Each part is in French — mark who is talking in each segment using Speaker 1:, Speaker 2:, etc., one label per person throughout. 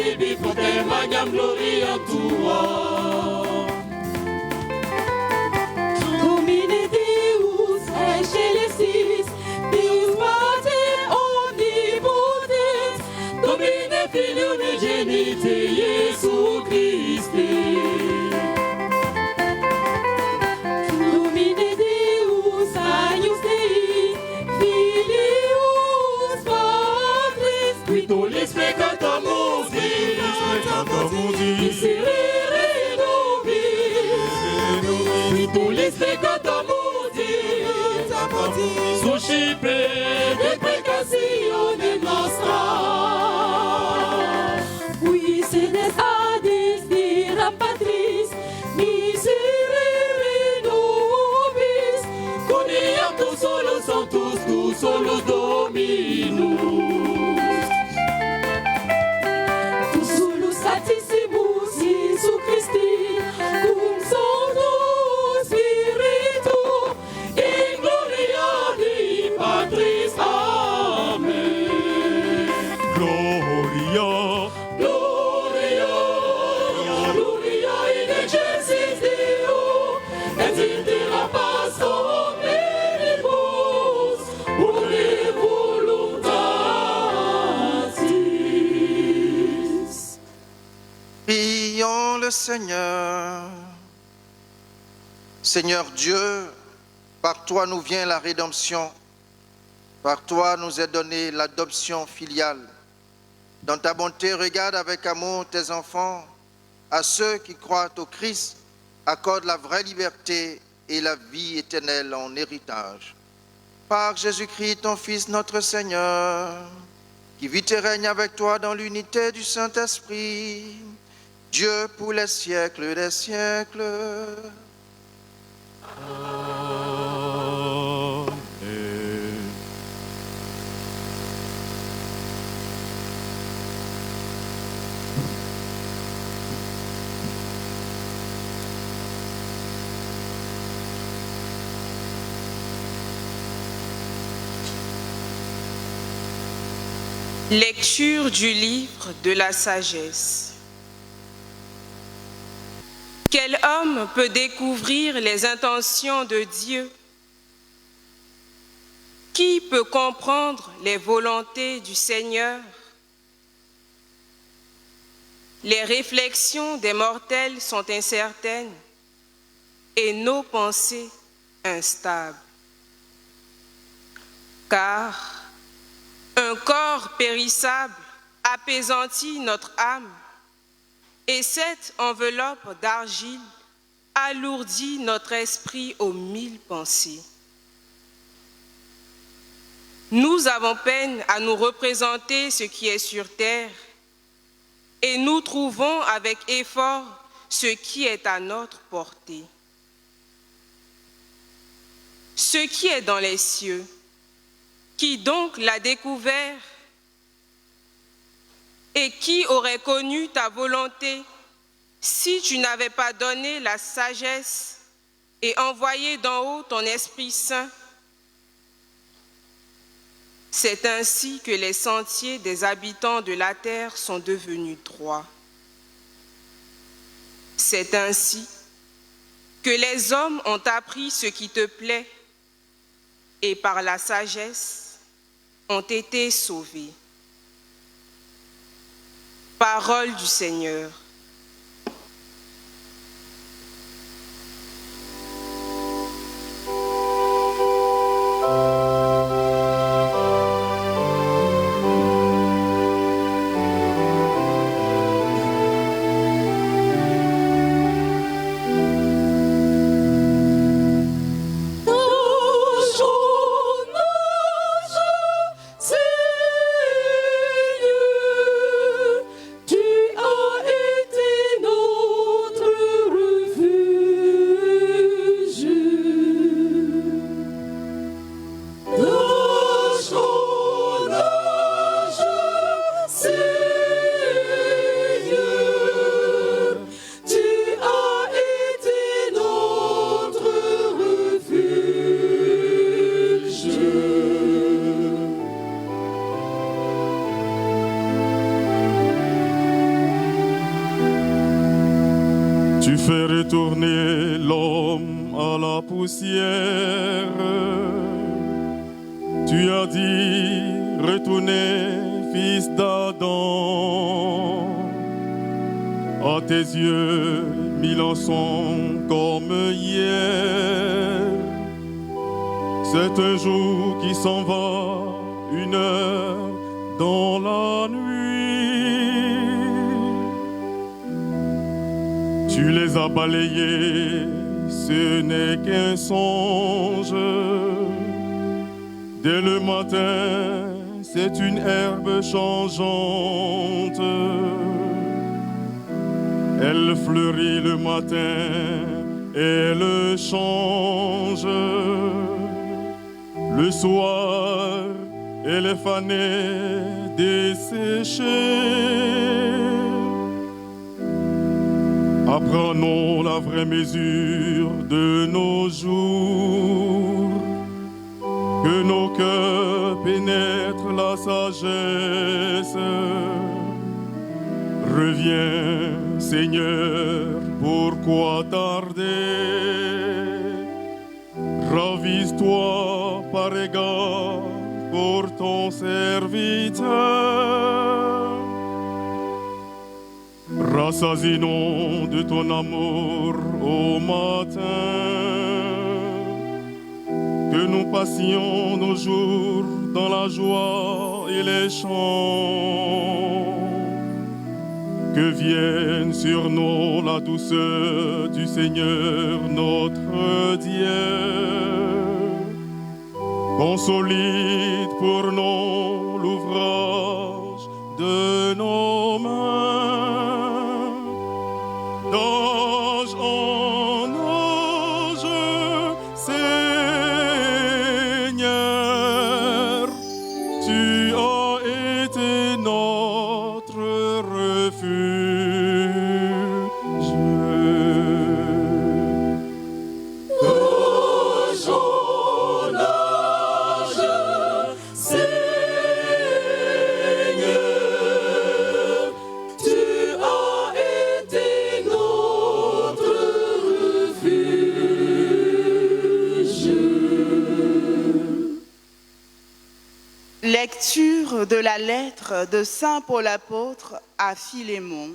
Speaker 1: tibi pote manyam gloria tua.
Speaker 2: Domine Deus, excelsis, Deus Pater omnipotens,
Speaker 1: Domine Filio unigenite Iesu Christi.
Speaker 2: Domine Deus, Agnus Dei, Filius Patris,
Speaker 1: Qui tollis peccata mundi, miserere nobis. Qui tollis peccata mundi, suscipe deprecazione nostra.
Speaker 2: qui sedes adis dira Patris, miserere nobis,
Speaker 1: Coniam tu solus sanctus, tu solus Dominus.
Speaker 2: tu solus Sanctissimus Iesu Christi, cum Sancto Spiritu,
Speaker 1: In gloria Dei Patris. Amen.
Speaker 3: Gloria,
Speaker 1: Gloria, Gloria in excelsis Deo, et in terra paz omnibus, une voluntatis.
Speaker 4: Prions le Seigneur. Seigneur Dieu, par toi nous vient la rédemption. Par toi nous est donnée l'adoption filiale. Dans ta bonté, regarde avec amour tes enfants. À ceux qui croient au Christ, accorde la vraie liberté et la vie éternelle en héritage. Par Jésus-Christ, ton Fils, notre Seigneur, qui vit et règne avec toi dans l'unité du Saint-Esprit, Dieu pour les siècles des siècles.
Speaker 3: Amen.
Speaker 5: Lecture du livre de la sagesse. Quel homme peut découvrir les intentions de Dieu? Qui peut comprendre les volontés du Seigneur? Les réflexions des mortels sont incertaines et nos pensées instables. Car un corps périssable apaisantit notre âme, et cette enveloppe d'argile alourdit notre esprit aux 1000 pensées. Nous avons peine à nous représenter ce qui est sur terre, et nous trouvons avec effort ce qui est à notre portée. Ce qui est dans les cieux, qui donc l'a découvert? Et qui aurait connu ta volonté si tu n'avais pas donné la sagesse et envoyé d'en haut ton Esprit Saint? C'est ainsi que les sentiers des habitants de la terre sont devenus droits. C'est ainsi que les hommes ont appris ce qui te plaît et par la sagesse ont été sauvés. Parole du Seigneur.
Speaker 2: Seigneur, tu as été
Speaker 3: fais retourner l'homme à la poussière. Tu as dit, retournez, fils d'Adam. À tes yeux, 1000 ans sont comme hier. C'est un jour qui s'en va, une heure dans la nuit. Tu les as balayés, ce n'est qu'un songe. Dès le matin, c'est une herbe changeante. Elle fleurit le matin, elle change. Le soir, elle est fanée, desséchée. Apprenons la vraie mesure de nos jours. Que nos cœurs pénètrent la sagesse. Reviens, Seigneur, pourquoi tarder? Ravise-toi par égard pour ton serviteur. Rassasie-nous de ton amour au matin. Que nous passions nos jours dans la joie et les chants. Que vienne sur nous la douceur du Seigneur notre Dieu. Consolide pour nous l'ouvrage de nos mains. D'âge en âge, Seigneur, tu as été notre refuge.
Speaker 2: D'âge en âge, Seigneur, tu as été notre refuge.
Speaker 6: Lecture de la lettre de Saint Paul apôtre à Philémon.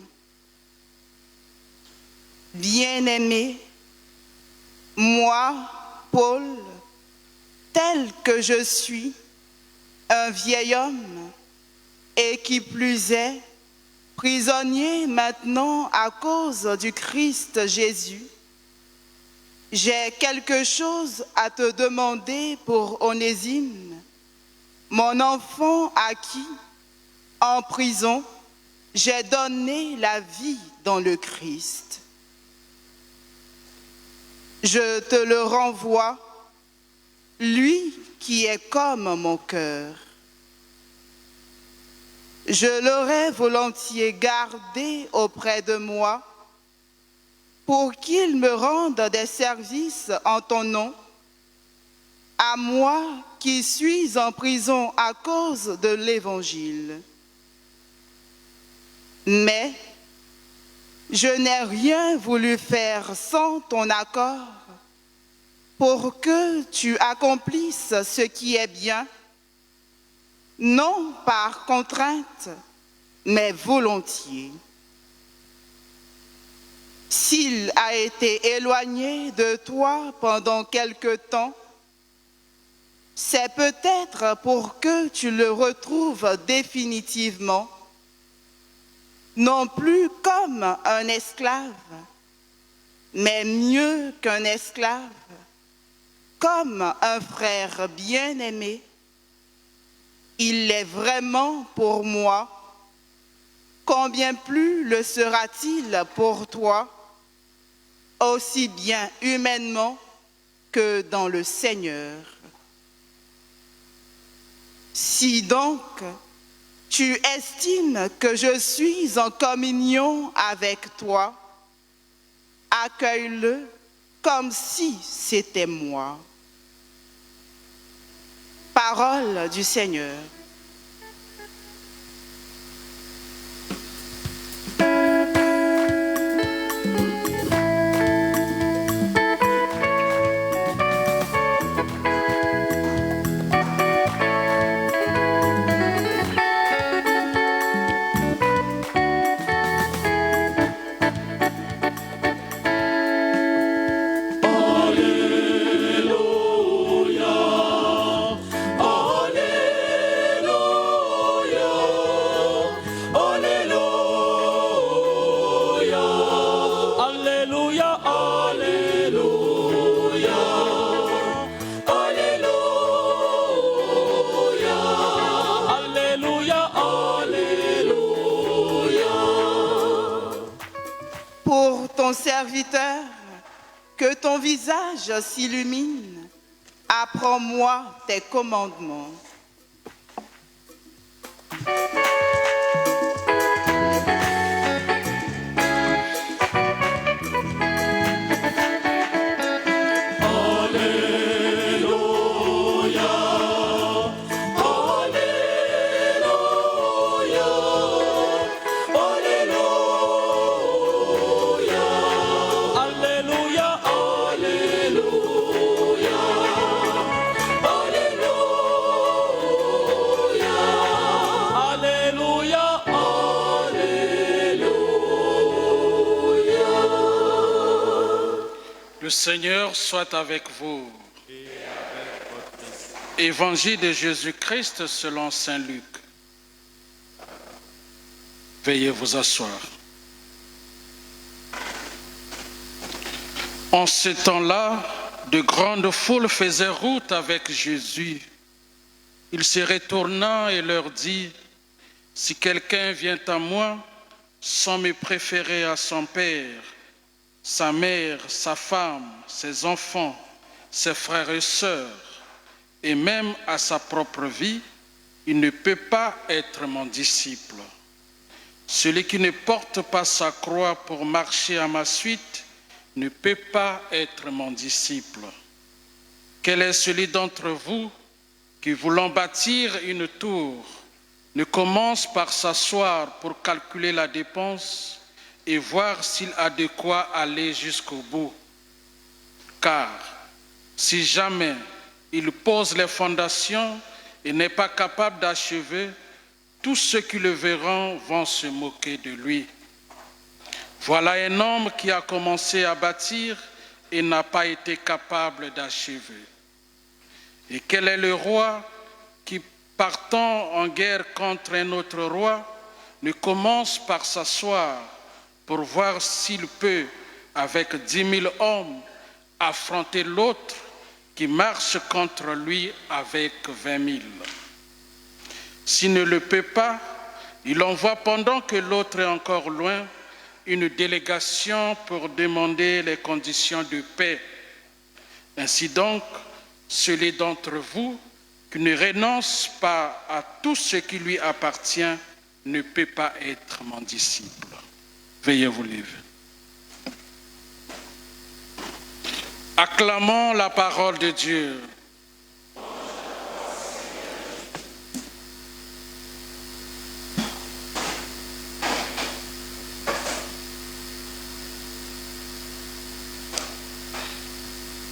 Speaker 6: Bien-aimé, moi, Paul, tel que je suis, un vieil homme, et qui plus est, prisonnier maintenant à cause du Christ Jésus, j'ai quelque chose à te demander pour Onésime, mon enfant à qui, en prison, j'ai donné la vie dans le Christ. Je te le renvoie, lui qui est comme mon cœur. Je l'aurais volontiers gardé auprès de moi pour qu'il me rende des services en ton nom, à moi qui suis en prison à cause de l'Évangile. Mais je n'ai rien voulu faire sans ton accord pour que tu accomplisses ce qui est bien, non par contrainte, mais volontiers. S'il a été éloigné de toi pendant quelque temps, c'est peut-être pour que tu le retrouves définitivement, non plus comme un esclave, mais mieux qu'un esclave, comme un frère bien-aimé. Il l'est vraiment pour moi, combien plus le sera-t-il pour toi, aussi bien humainement que dans le Seigneur. Si donc tu estimes que je suis en communion avec toi, accueille-le comme si c'était moi. Parole du Seigneur. ton serviteur, que ton visage s'illumine. Apprends-moi tes commandements.
Speaker 7: Le Seigneur soit avec vous. Évangile de Jésus-Christ selon saint Luc. Veuillez vous asseoir. En ce temps-là, de grandes foules faisaient route avec Jésus. Il se retourna et leur dit, « Si quelqu'un vient à moi sans me préférer à son père, sa mère, sa femme, ses enfants, ses frères et sœurs, et même à sa propre vie, il ne peut pas être mon disciple. Celui qui ne porte pas sa croix pour marcher à ma suite ne peut pas être mon disciple. Quel est celui d'entre vous qui, voulant bâtir une tour, ne commence par s'asseoir pour calculer la dépense et voir s'il a de quoi aller jusqu'au bout? Car si jamais il pose les fondations et n'est pas capable d'achever, tous ceux qui le verront vont se moquer de lui. Voilà un homme qui a commencé à bâtir et n'a pas été capable d'achever. Et quel est le roi qui, partant en guerre contre un autre roi, ne commence par s'asseoir pour voir s'il peut, avec 10 000 hommes, affronter l'autre qui marche contre lui avec 20 000. S'il ne le peut pas, il envoie pendant que l'autre est encore loin une délégation pour demander les conditions de paix. Ainsi donc, celui d'entre vous qui ne renonce pas à tout ce qui lui appartient ne peut pas être mon disciple. Veuillez vous lever. Acclamons la parole de Dieu.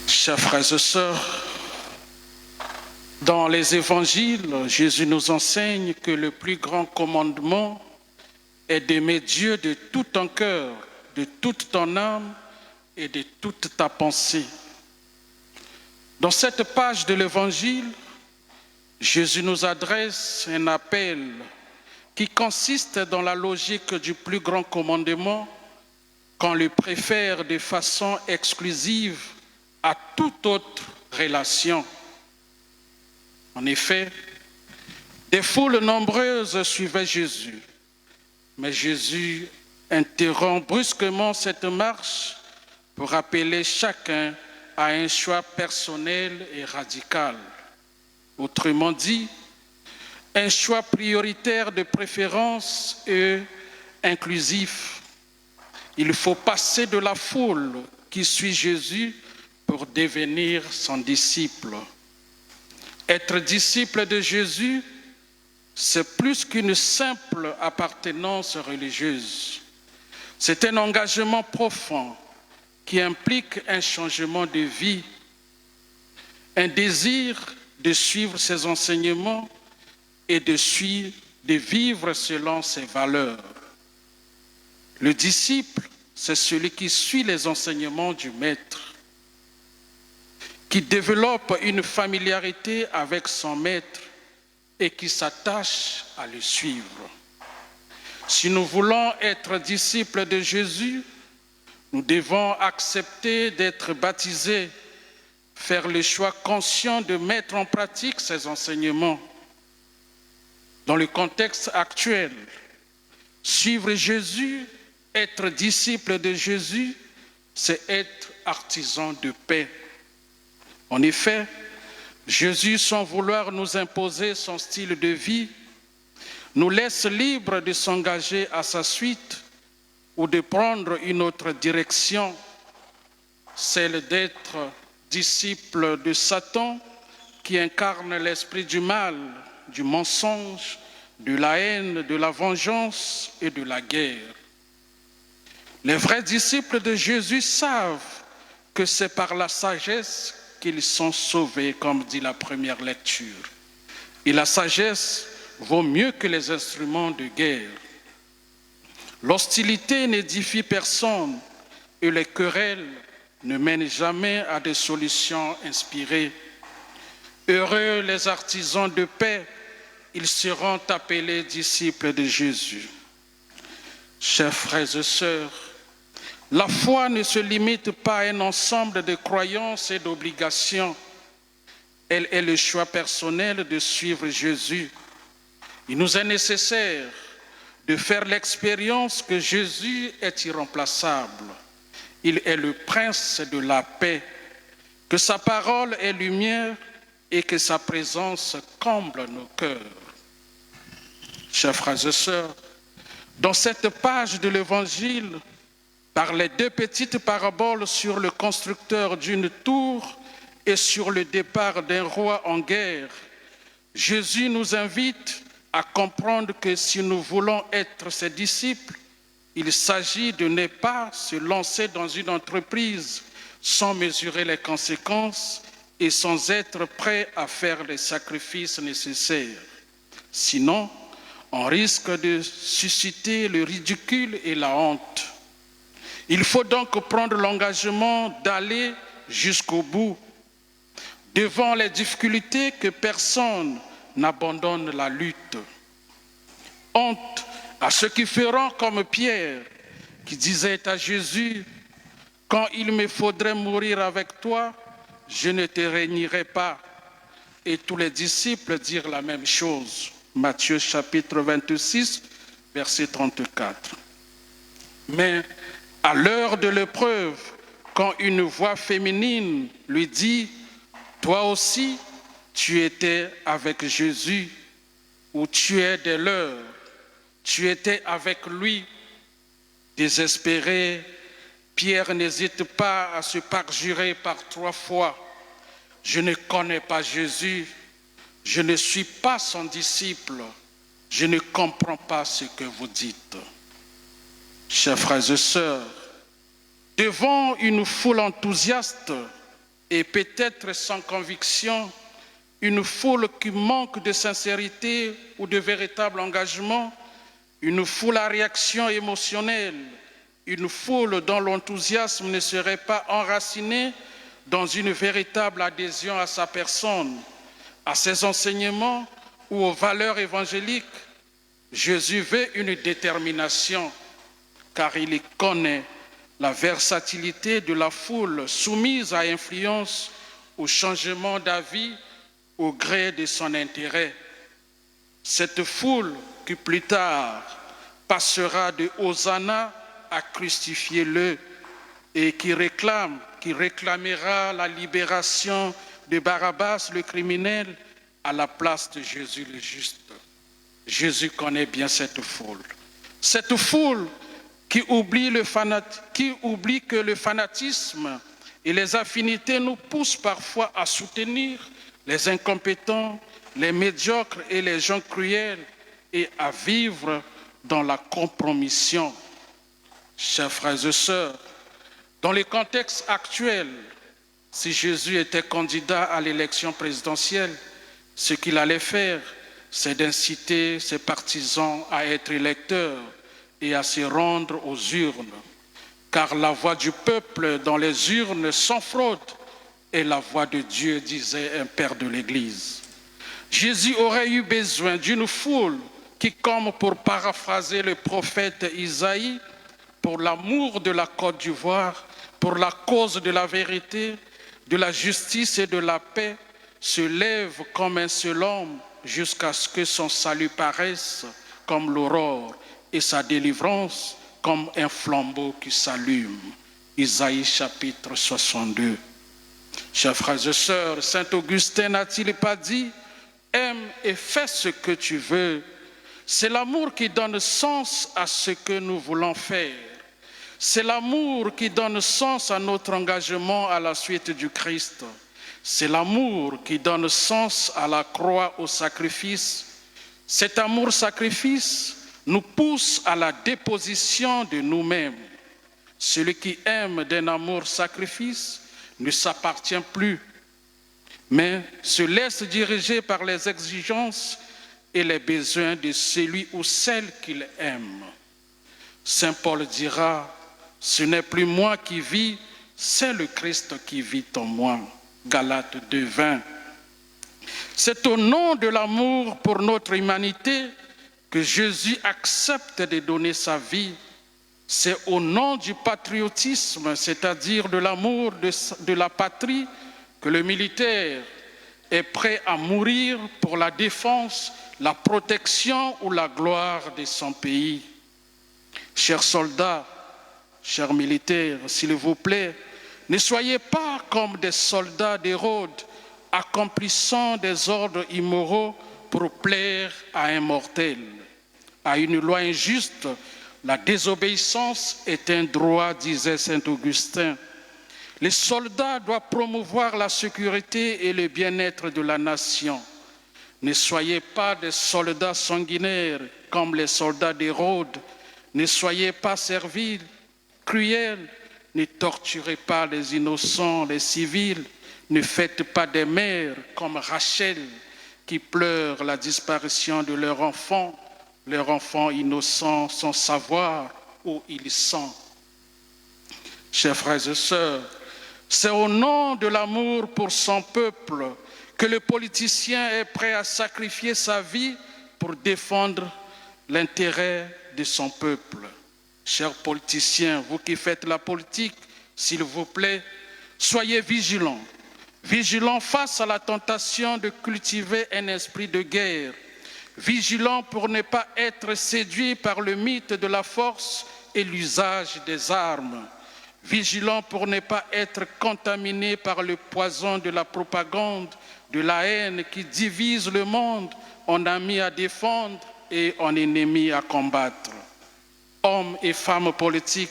Speaker 7: Chers frères et sœurs, dans les évangiles, Jésus nous enseigne que le plus grand commandement est d'aimer Dieu de tout ton cœur, de toute ton âme et de toute ta pensée. Dans cette page de l'Évangile, Jésus nous adresse un appel qui consiste dans la logique du plus grand commandement qu'on le préfère de façon exclusive à toute autre relation. En effet, des foules nombreuses suivaient Jésus. Mais Jésus interrompt brusquement cette marche pour appeler chacun à un choix personnel et radical. Autrement dit, un choix prioritaire de préférence et inclusif. Il faut passer de la foule qui suit Jésus pour devenir son disciple. Être disciple de Jésus, c'est plus qu'une simple appartenance religieuse. C'est un engagement profond qui implique un changement de vie, un désir de suivre ses enseignements et de vivre selon ses valeurs. Le disciple, c'est celui qui suit les enseignements du Maître, qui développe une familiarité avec son Maître et qui s'attache à le suivre. Si nous voulons être disciples de Jésus, nous devons accepter d'être baptisés, faire le choix conscient de mettre en pratique ses enseignements. Dans le contexte actuel, suivre Jésus, être disciple de Jésus, c'est être artisan de paix. En effet, Jésus, sans vouloir nous imposer son style de vie, nous laisse libres de s'engager à sa suite ou de prendre une autre direction, celle d'être disciple de Satan qui incarne l'esprit du mal, du mensonge, de la haine, de la vengeance et de la guerre. Les vrais disciples de Jésus savent que c'est par la sagesse qu'ils sont sauvés, comme dit la première lecture. Et la sagesse vaut mieux que les instruments de guerre. L'hostilité n'édifie personne et les querelles ne mènent jamais à des solutions inspirées. Heureux les artisans de paix, ils seront appelés disciples de Jésus. Chers frères et sœurs, la foi ne se limite pas à un ensemble de croyances et d'obligations. Elle est le choix personnel de suivre Jésus. Il nous est nécessaire de faire l'expérience que Jésus est irremplaçable. Il est le prince de la paix, que sa parole est lumière et que sa présence comble nos cœurs. Chers frères et sœurs, dans cette page de l'Évangile, par les deux petites paraboles sur le constructeur d'une tour et sur le départ d'un roi en guerre, Jésus nous invite à comprendre que si nous voulons être ses disciples, il s'agit de ne pas se lancer dans une entreprise sans mesurer les conséquences et sans être prêt à faire les sacrifices nécessaires. Sinon, on risque de susciter le ridicule et la honte. Il faut donc prendre l'engagement d'aller jusqu'au bout. Devant les difficultés, que personne n'abandonne la lutte. Honte à ceux qui feront comme Pierre, qui disait à Jésus, « Quand il me faudrait mourir avec toi, je ne te régnerai pas. » Et tous les disciples dirent la même chose. Matthieu chapitre 26, verset 34. Mais à l'heure de l'épreuve, quand une voix féminine lui dit « Toi aussi, tu étais avec Jésus, ou tu es des leurs, tu étais avec lui. » Désespéré, Pierre n'hésite pas à se parjurer par 3 fois. « Je ne connais pas Jésus, je ne suis pas son disciple, je ne comprends pas ce que vous dites. » Chers frères et sœurs, devant une foule enthousiaste et peut-être sans conviction, une foule qui manque de sincérité ou de véritable engagement, une foule à réaction émotionnelle, une foule dont l'enthousiasme ne serait pas enraciné dans une véritable adhésion à sa personne, à ses enseignements ou aux valeurs évangéliques, Jésus veut une détermination, car il connaît la versatilité de la foule soumise à influence, au changement d'avis, au gré de son intérêt. Cette foule qui plus tard passera de Hosanna à crucifiez-le et qui réclamera la libération de Barabbas le criminel à la place de Jésus le juste. Jésus connaît bien cette foule. Cette foule qui oublie que le fanatisme et les affinités nous poussent parfois à soutenir les incompétents, les médiocres et les gens cruels et à vivre dans la compromission. Chers frères et sœurs, dans le contexte actuel, si Jésus était candidat à l'élection présidentielle, ce qu'il allait faire, c'est d'inciter ses partisans à être électeurs et à se rendre aux urnes, car la voix du peuple dans les urnes sans fraude est la voix de Dieu, disait un père de l'Église. Jésus aurait eu besoin d'une foule qui, comme pour paraphraser le prophète Isaïe, pour l'amour de la Côte d'Ivoire, pour la cause de la vérité, de la justice et de la paix, se lève comme un seul homme jusqu'à ce que son salut paraisse comme l'aurore et sa délivrance comme un flambeau qui s'allume. Isaïe chapitre 62. Chers frères et sœurs, saint Augustin n'a-t-il pas dit « Aime et fais ce que tu veux ». C'est l'amour qui donne sens à ce que nous voulons faire. C'est l'amour qui donne sens à notre engagement à la suite du Christ. C'est l'amour qui donne sens à la croix, au sacrifice. Cet amour-sacrifice nous pousse à la déposition de nous-mêmes. Celui qui aime d'un amour-sacrifice ne s'appartient plus, mais se laisse diriger par les exigences et les besoins de celui ou celle qu'il aime. Saint Paul dira, « Ce n'est plus moi qui vis, c'est le Christ qui vit en moi. » Galates 2:20. C'est au nom de l'amour pour notre humanité que Jésus accepte de donner sa vie. C'est au nom du patriotisme, c'est-à-dire de l'amour de la patrie, que le militaire est prêt à mourir pour la défense, la protection ou la gloire de son pays. Chers soldats, chers militaires, s'il vous plaît, ne soyez pas comme des soldats d'Hérode, accomplissant des ordres immoraux pour plaire à un mortel. À une loi injuste, la désobéissance est un droit, disait saint Augustin. Les soldats doivent promouvoir la sécurité et le bien-être de la nation. Ne soyez pas des soldats sanguinaires comme les soldats d'Hérode. Ne soyez pas serviles, cruels. Ne torturez pas les innocents, les civils. Ne faites pas des mères comme Rachel qui pleurent la disparition de leur enfant innocent sans savoir où ils sont. Chers frères et sœurs, c'est au nom de l'amour pour son peuple que le politicien est prêt à sacrifier sa vie pour défendre l'intérêt de son peuple. Chers politiciens, vous qui faites la politique, s'il vous plaît, soyez vigilants. Vigilants face à la tentation de cultiver un esprit de guerre. Vigilants pour ne pas être séduits par le mythe de la force et l'usage des armes. Vigilants pour ne pas être contaminés par le poison de la propagande, de la haine qui divise le monde en amis à défendre et en ennemis à combattre. Hommes et femmes politiques,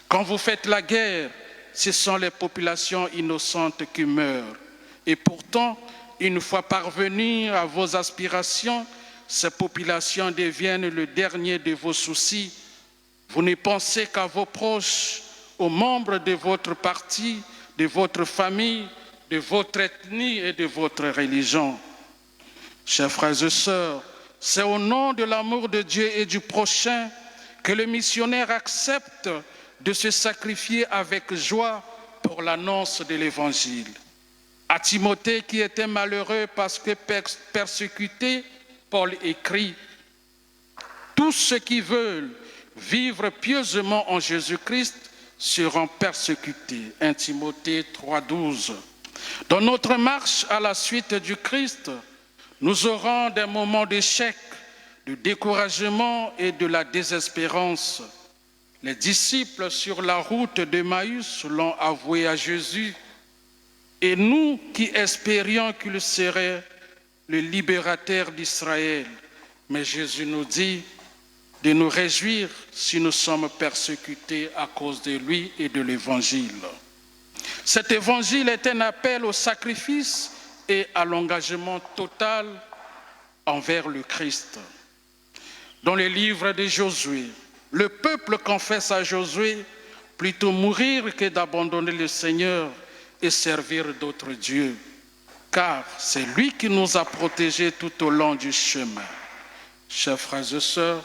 Speaker 7: quand vous faites la guerre, ce sont les populations innocentes qui meurent. Et pourtant, une fois parvenus à vos aspirations, ces populations deviennent le dernier de vos soucis. Vous ne pensez qu'à vos proches, aux membres de votre parti, de votre famille, de votre ethnie et de votre religion. Chers frères et sœurs, c'est au nom de l'amour de Dieu et du prochain que le missionnaire accepte de se sacrifier avec joie pour l'annonce de l'Évangile. À Timothée qui était malheureux parce que persécuté, Paul écrit « Tous ceux qui veulent vivre pieusement en Jésus-Christ seront persécutés. » 1 Timothée 3,12. Dans notre marche à la suite du Christ, nous aurons des moments d'échec, de découragement et de la désespérance. Les disciples sur la route d'Emmaüs l'ont avoué à Jésus. Et nous qui espérions qu'il serait le libérateur d'Israël. Mais Jésus nous dit de nous réjouir si nous sommes persécutés à cause de lui et de l'Évangile. Cet Évangile est un appel au sacrifice et à l'engagement total envers le Christ. Dans le livre de Josué, le peuple confesse à Josué plutôt mourir que d'abandonner le Seigneur et servir d'autres dieux, car c'est lui qui nous a protégés tout au long du chemin. Chers frères et sœurs,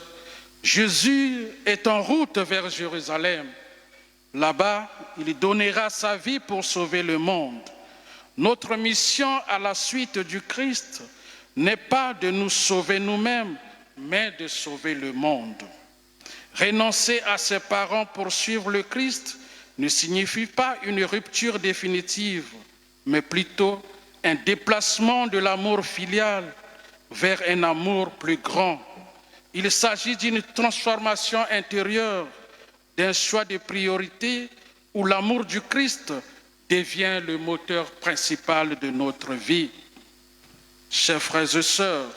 Speaker 7: Jésus est en route vers Jérusalem. Là-bas, il donnera sa vie pour sauver le monde. Notre mission à la suite du Christ n'est pas de nous sauver nous-mêmes, mais de sauver le monde. Renoncer à ses parents pour suivre le Christ ne signifie pas une rupture définitive, mais plutôt un déplacement de l'amour filial vers un amour plus grand. Il s'agit d'une transformation intérieure, d'un choix de priorité où l'amour du Christ devient le moteur principal de notre vie. Chers frères et sœurs,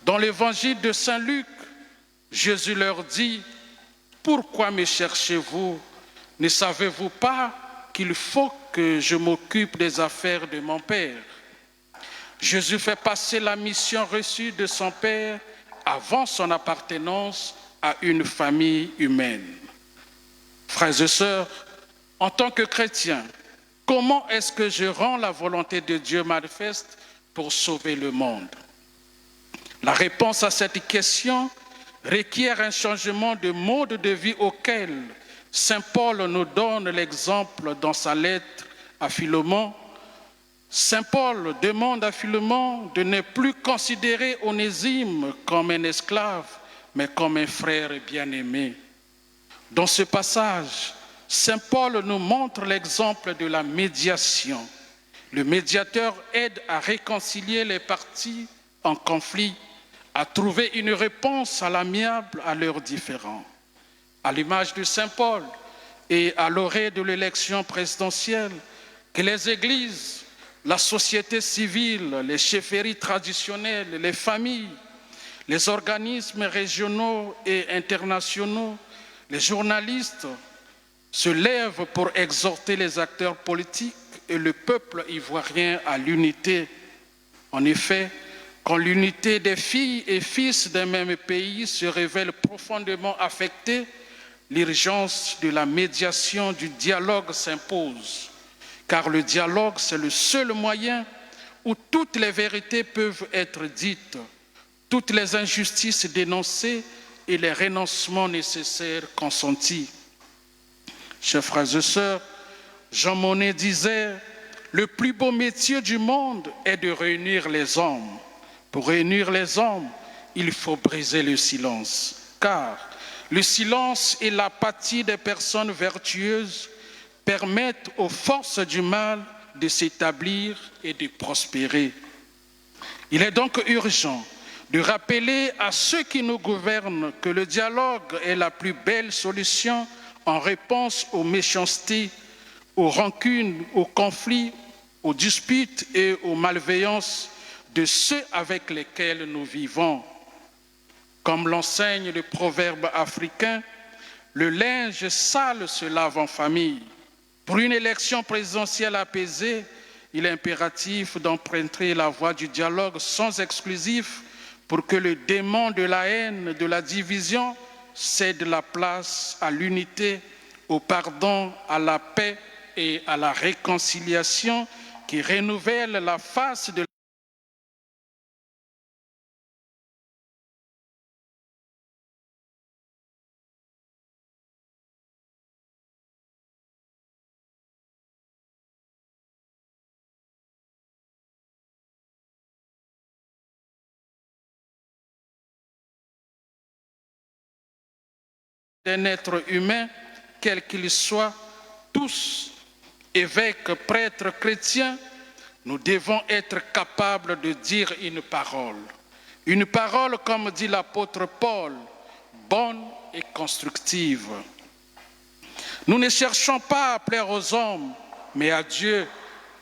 Speaker 7: dans l'évangile de Saint Luc, Jésus leur dit, « Pourquoi me cherchez-vous? Ne savez-vous pas qu'il faut que je m'occupe des affaires de mon Père ?» Jésus fait passer la mission reçue de son Père avant son appartenance à une famille humaine. Frères et sœurs, en tant que chrétien, comment est-ce que je rends la volonté de Dieu manifeste pour sauver le monde? La réponse à cette question requiert un changement de mode de vie auquel Saint Paul nous donne l'exemple dans sa lettre à Philémon. Saint Paul demande à Philémon de ne plus considérer Onésime comme un esclave, mais comme un frère bien-aimé. Dans ce passage, Saint Paul nous montre l'exemple de la médiation. Le médiateur aide à réconcilier les parties en conflit, à trouver une réponse à l'amiable à leurs différends. À l'image de Saint Paul et à l'orée de l'élection présidentielle, que les églises, la société civile, les chefferies traditionnelles, les familles, les organismes régionaux et internationaux, les journalistes se lèvent pour exhorter les acteurs politiques et le peuple ivoirien à l'unité. En effet, quand l'unité des filles et fils d'un même pays se révèle profondément affectée, l'urgence de la médiation, du dialogue s'impose. Car le dialogue, c'est le seul moyen où toutes les vérités peuvent être dites, toutes les injustices dénoncées et les renoncements nécessaires consentis. Chers frères et sœurs, Jean Monnet disait « Le plus beau métier du monde est de réunir les hommes. Pour réunir les hommes, il faut briser le silence, car le silence et l'apathie des personnes vertueuses permettent aux forces du mal de s'établir et de prospérer. Il est donc urgent de rappeler à ceux qui nous gouvernent que le dialogue est la plus belle solution en réponse aux méchancetés, aux rancunes, aux conflits, aux disputes et aux malveillances de ceux avec lesquels nous vivons. Comme l'enseigne le proverbe africain, le linge sale se lave en famille. Pour une élection présidentielle apaisée, il est impératif d'emprunter la voie du dialogue sans exclusif pour que le démon de la haine, de la division, cède la place à l'unité, au pardon, à la paix et à la réconciliation qui renouvelle la face de d'un être humain, quel qu'il soit, tous, évêques, prêtres, chrétiens, nous devons être capables de dire une parole. Une parole, comme dit l'apôtre Paul, bonne et constructive. Nous ne cherchons pas à plaire aux hommes, mais à Dieu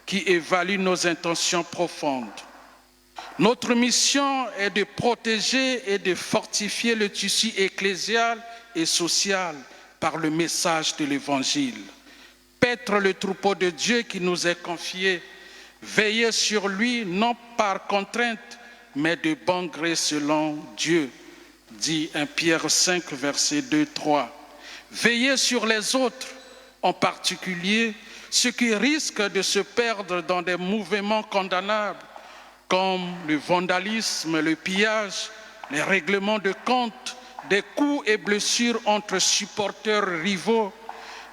Speaker 7: qui évalue nos intentions profondes. Notre mission est de protéger et de fortifier le tissu ecclésial et social par le message de l'Évangile. Paître le troupeau de Dieu qui nous est confié, veiller sur lui non par contrainte, mais de bon gré selon Dieu, dit 1 Pierre 5, versets 2-3. Veiller sur les autres, en particulier ceux qui risquent de se perdre dans des mouvements condamnables, comme le vandalisme, le pillage, les règlements de comptes, des coups et blessures entre supporters rivaux,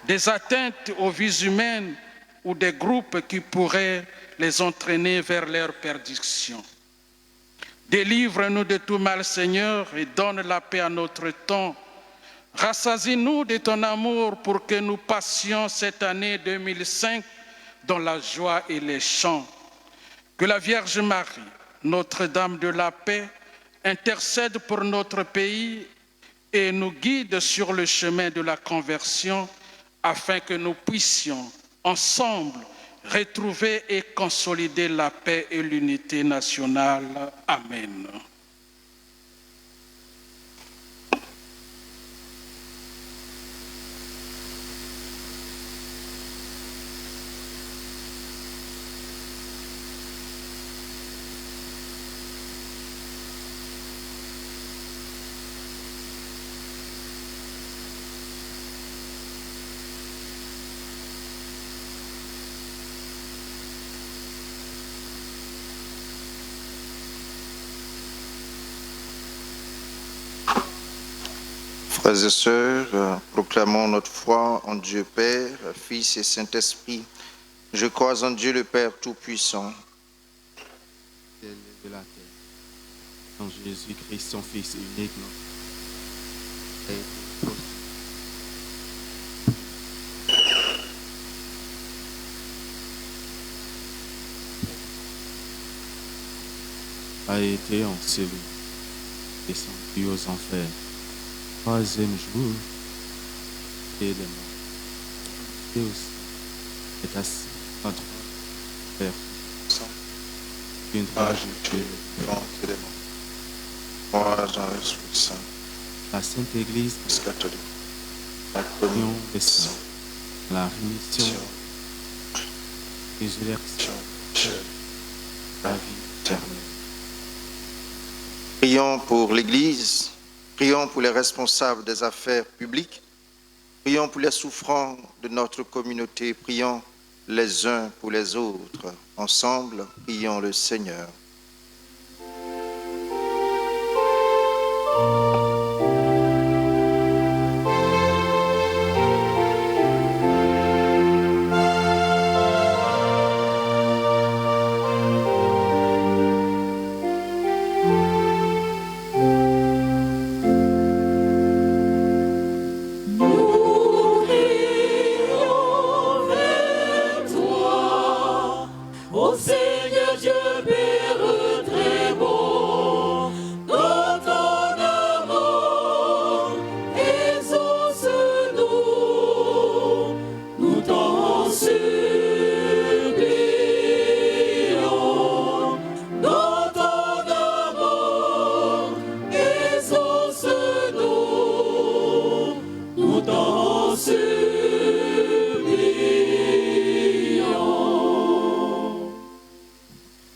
Speaker 7: des atteintes aux vies humaines ou des groupes qui pourraient les entraîner vers leur perdition. Délivre-nous de tout mal, Seigneur, et donne la paix à notre temps. Rassasie-nous de ton amour pour que nous passions cette année 2005 dans la joie et les chants. Que la Vierge Marie, Notre-Dame de la paix, intercède pour notre pays et nous guide sur le chemin de la conversion, afin que nous puissions ensemble retrouver et consolider la paix et l'unité nationale. Amen.
Speaker 4: Frères et sœurs, proclamons notre foi en Dieu Père, Fils et Saint-Esprit. Je crois en Dieu le Père Tout-Puissant,
Speaker 8: de la terre, en Jésus-Christ, son Fils unique, a été enseveli, descendu aux enfers. Troisième jour, et de mort. Et aussi est assis à droite, Père, une tragédie,
Speaker 4: moi dans l'Esprit Saint,
Speaker 8: la Sainte Église,
Speaker 4: catholique, la
Speaker 8: communion des
Speaker 4: saints,
Speaker 8: saints, la rémission, résurrection, la vie éternelle.
Speaker 4: Prions pour l'Église, prions pour les responsables des affaires publiques, prions pour les souffrants de notre communauté, prions les uns pour les autres. Ensemble, prions le Seigneur.
Speaker 2: Nous prions vers toi, ô Seigneur Dieu Père très bon, dans ton amour, exauce-nous, nous t'en supplions, dans ton amour, exauce-nous, nous t'en supplions.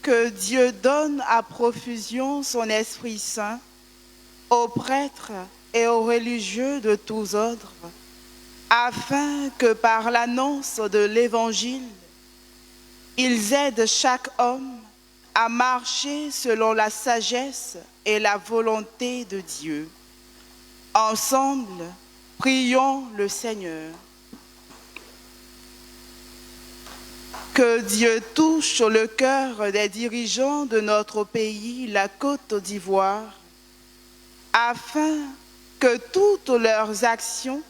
Speaker 6: Que Dieu donne à profusion son Esprit Saint aux prêtres et aux religieux de tous ordres, afin que par l'annonce de l'Évangile, ils aident chaque homme à marcher selon la sagesse et la volonté de Dieu. Ensemble, prions le Seigneur. Que Dieu touche le cœur des dirigeants de notre pays, la Côte d'Ivoire, afin que toutes leurs actions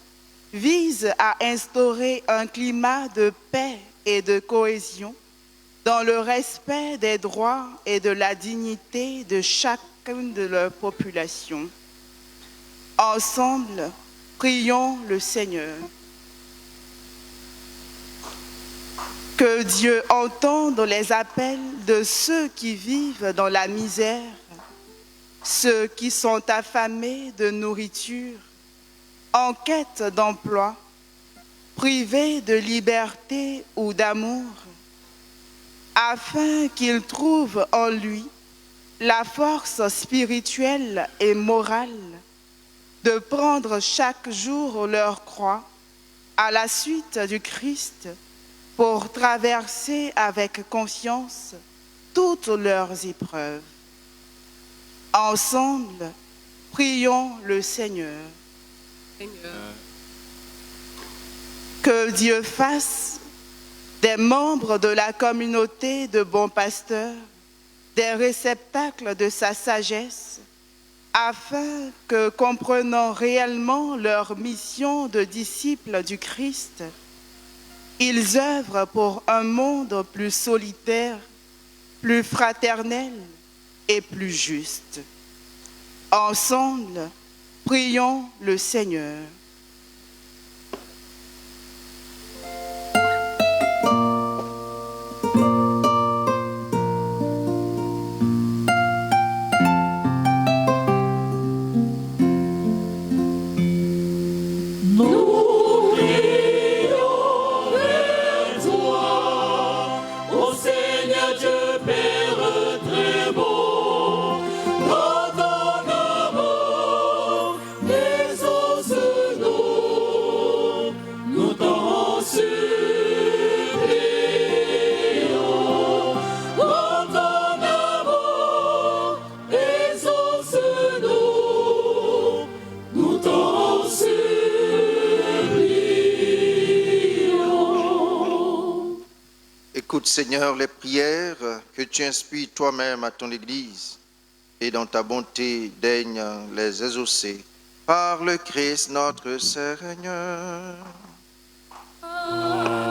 Speaker 6: visent à instaurer un climat de paix et de cohésion dans le respect des droits et de la dignité de chacune de leurs populations. Ensemble, prions le Seigneur. Que Dieu entende les appels de ceux qui vivent dans la misère, ceux qui sont affamés de nourriture, en quête d'emploi, privés de liberté ou d'amour, afin qu'ils trouvent en lui la force spirituelle et morale de prendre chaque jour leur croix à la suite du Christ pour traverser avec confiance toutes leurs épreuves. Ensemble, prions le Seigneur. Que Dieu fasse des membres de la communauté de bons pasteurs des réceptacles de sa sagesse, afin que, comprenant réellement leur mission de disciples du Christ, ils œuvrent pour un monde plus solitaire, plus fraternel et plus juste. Ensemble, prions le Seigneur.
Speaker 2: nous t'en supplions. Dans ton amour, exauce-nous, nous t'en supplions.
Speaker 4: Écoute, Seigneur, les prières que tu inspires toi-même à ton Église, et dans ta bonté, daigne les exaucer. Par le Christ notre Seigneur.
Speaker 3: Amen.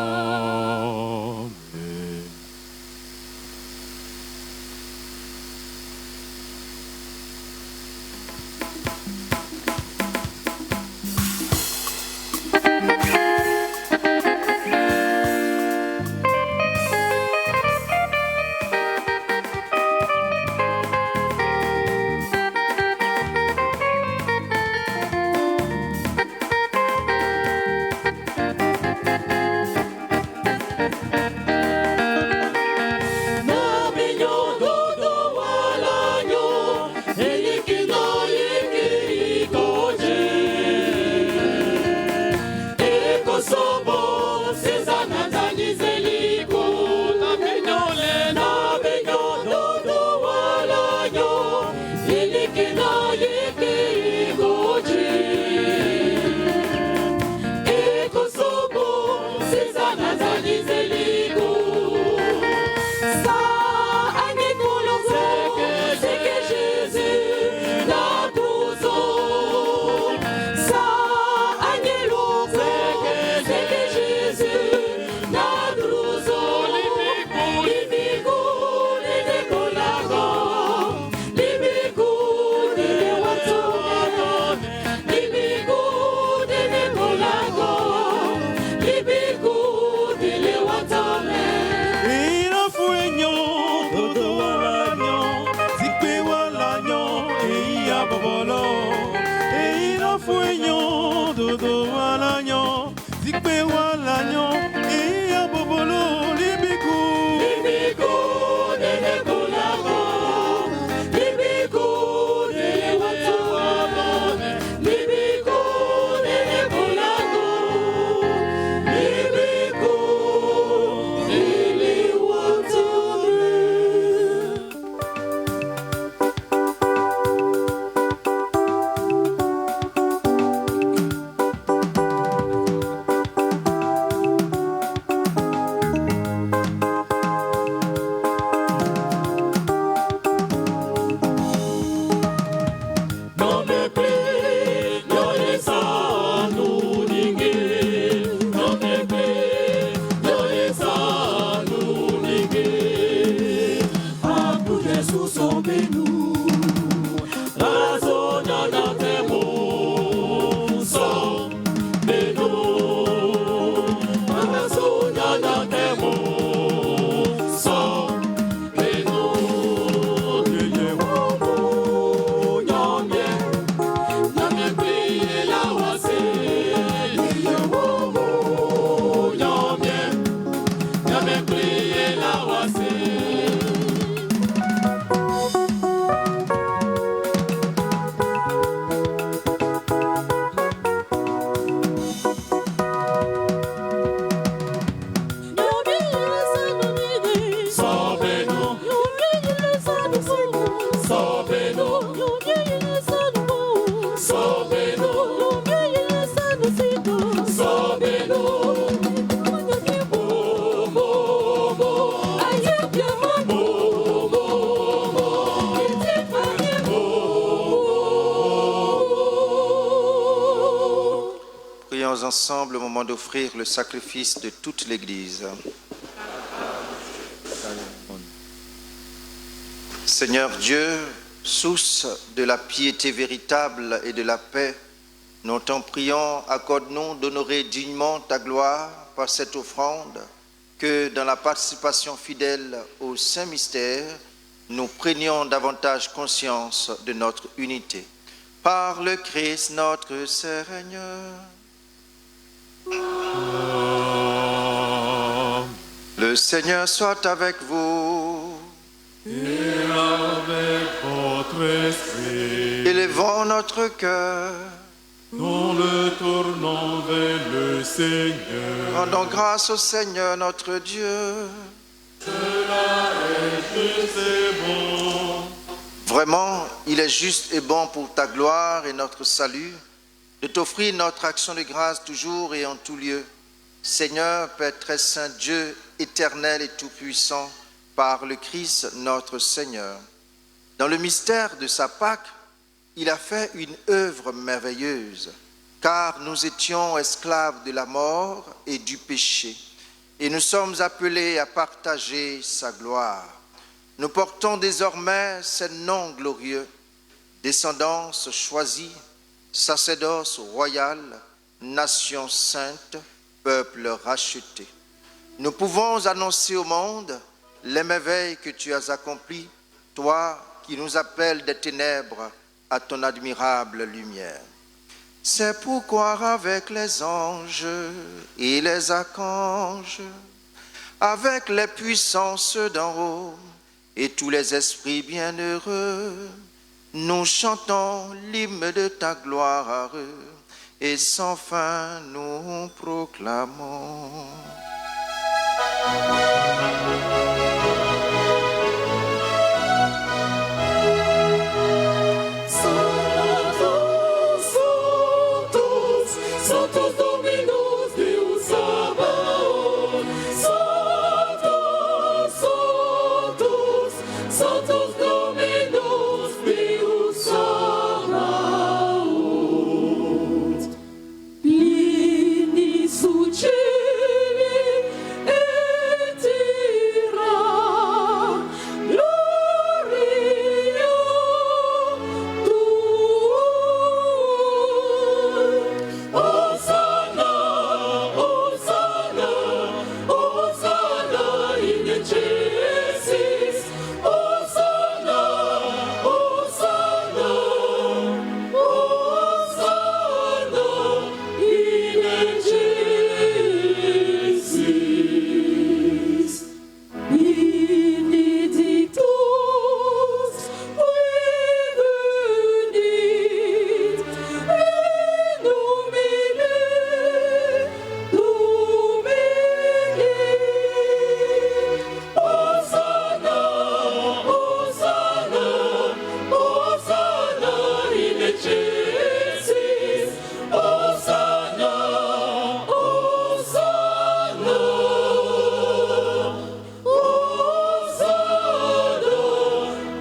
Speaker 4: Ensemble au moment d'offrir le sacrifice de toute l'Église. Seigneur Dieu, source de la piété véritable et de la paix, nous t'en prions, accorde-nous d'honorer dignement ta gloire par cette offrande, que dans la participation fidèle au Saint Mystère, nous prenions davantage conscience de notre unité. Par le Christ notre Seigneur. Le Seigneur soit avec vous.
Speaker 3: Et avec votre esprit.
Speaker 4: Élevons notre cœur.
Speaker 2: Nous le tournons vers le Seigneur.
Speaker 4: Rendons grâce au Seigneur notre Dieu.
Speaker 2: Cela est juste et bon.
Speaker 4: Vraiment, il est juste et bon pour ta gloire et notre salut de t'offrir notre action de grâce toujours et en tout lieu. Seigneur, Père très saint, Dieu éternel et tout-puissant, par le Christ notre Seigneur. Dans le mystère de sa Pâque, il a fait une œuvre merveilleuse, car nous étions esclaves de la mort et du péché, et nous sommes appelés à partager sa gloire. Nous portons désormais ce nom glorieux, descendance choisie, sacerdoce royal, nation sainte, peuple racheté. Nous pouvons annoncer au monde les merveilles que tu as accomplies, toi qui nous appelles des ténèbres à ton admirable lumière. C'est pourquoi avec les anges et les archanges, avec les puissances d'en haut et tous les esprits bienheureux, nous chantons l'hymne de ta gloire et sans fin nous proclamons.
Speaker 2: Santos Dominus Deus Sabaoth. Santos, Santos, Santos Dominus Deus Sabaoth. Plini succevi et ira, gloria tua. Hosanna, Hosanna, Hosanna in excelsis. Hosanna, Hosanna, Hosanna in excelsis. Benedictus revenit in nomine Domini. Hosanna, Hosanna, Hosanna in excelsis. Hosanna, Hosanna, Hosanna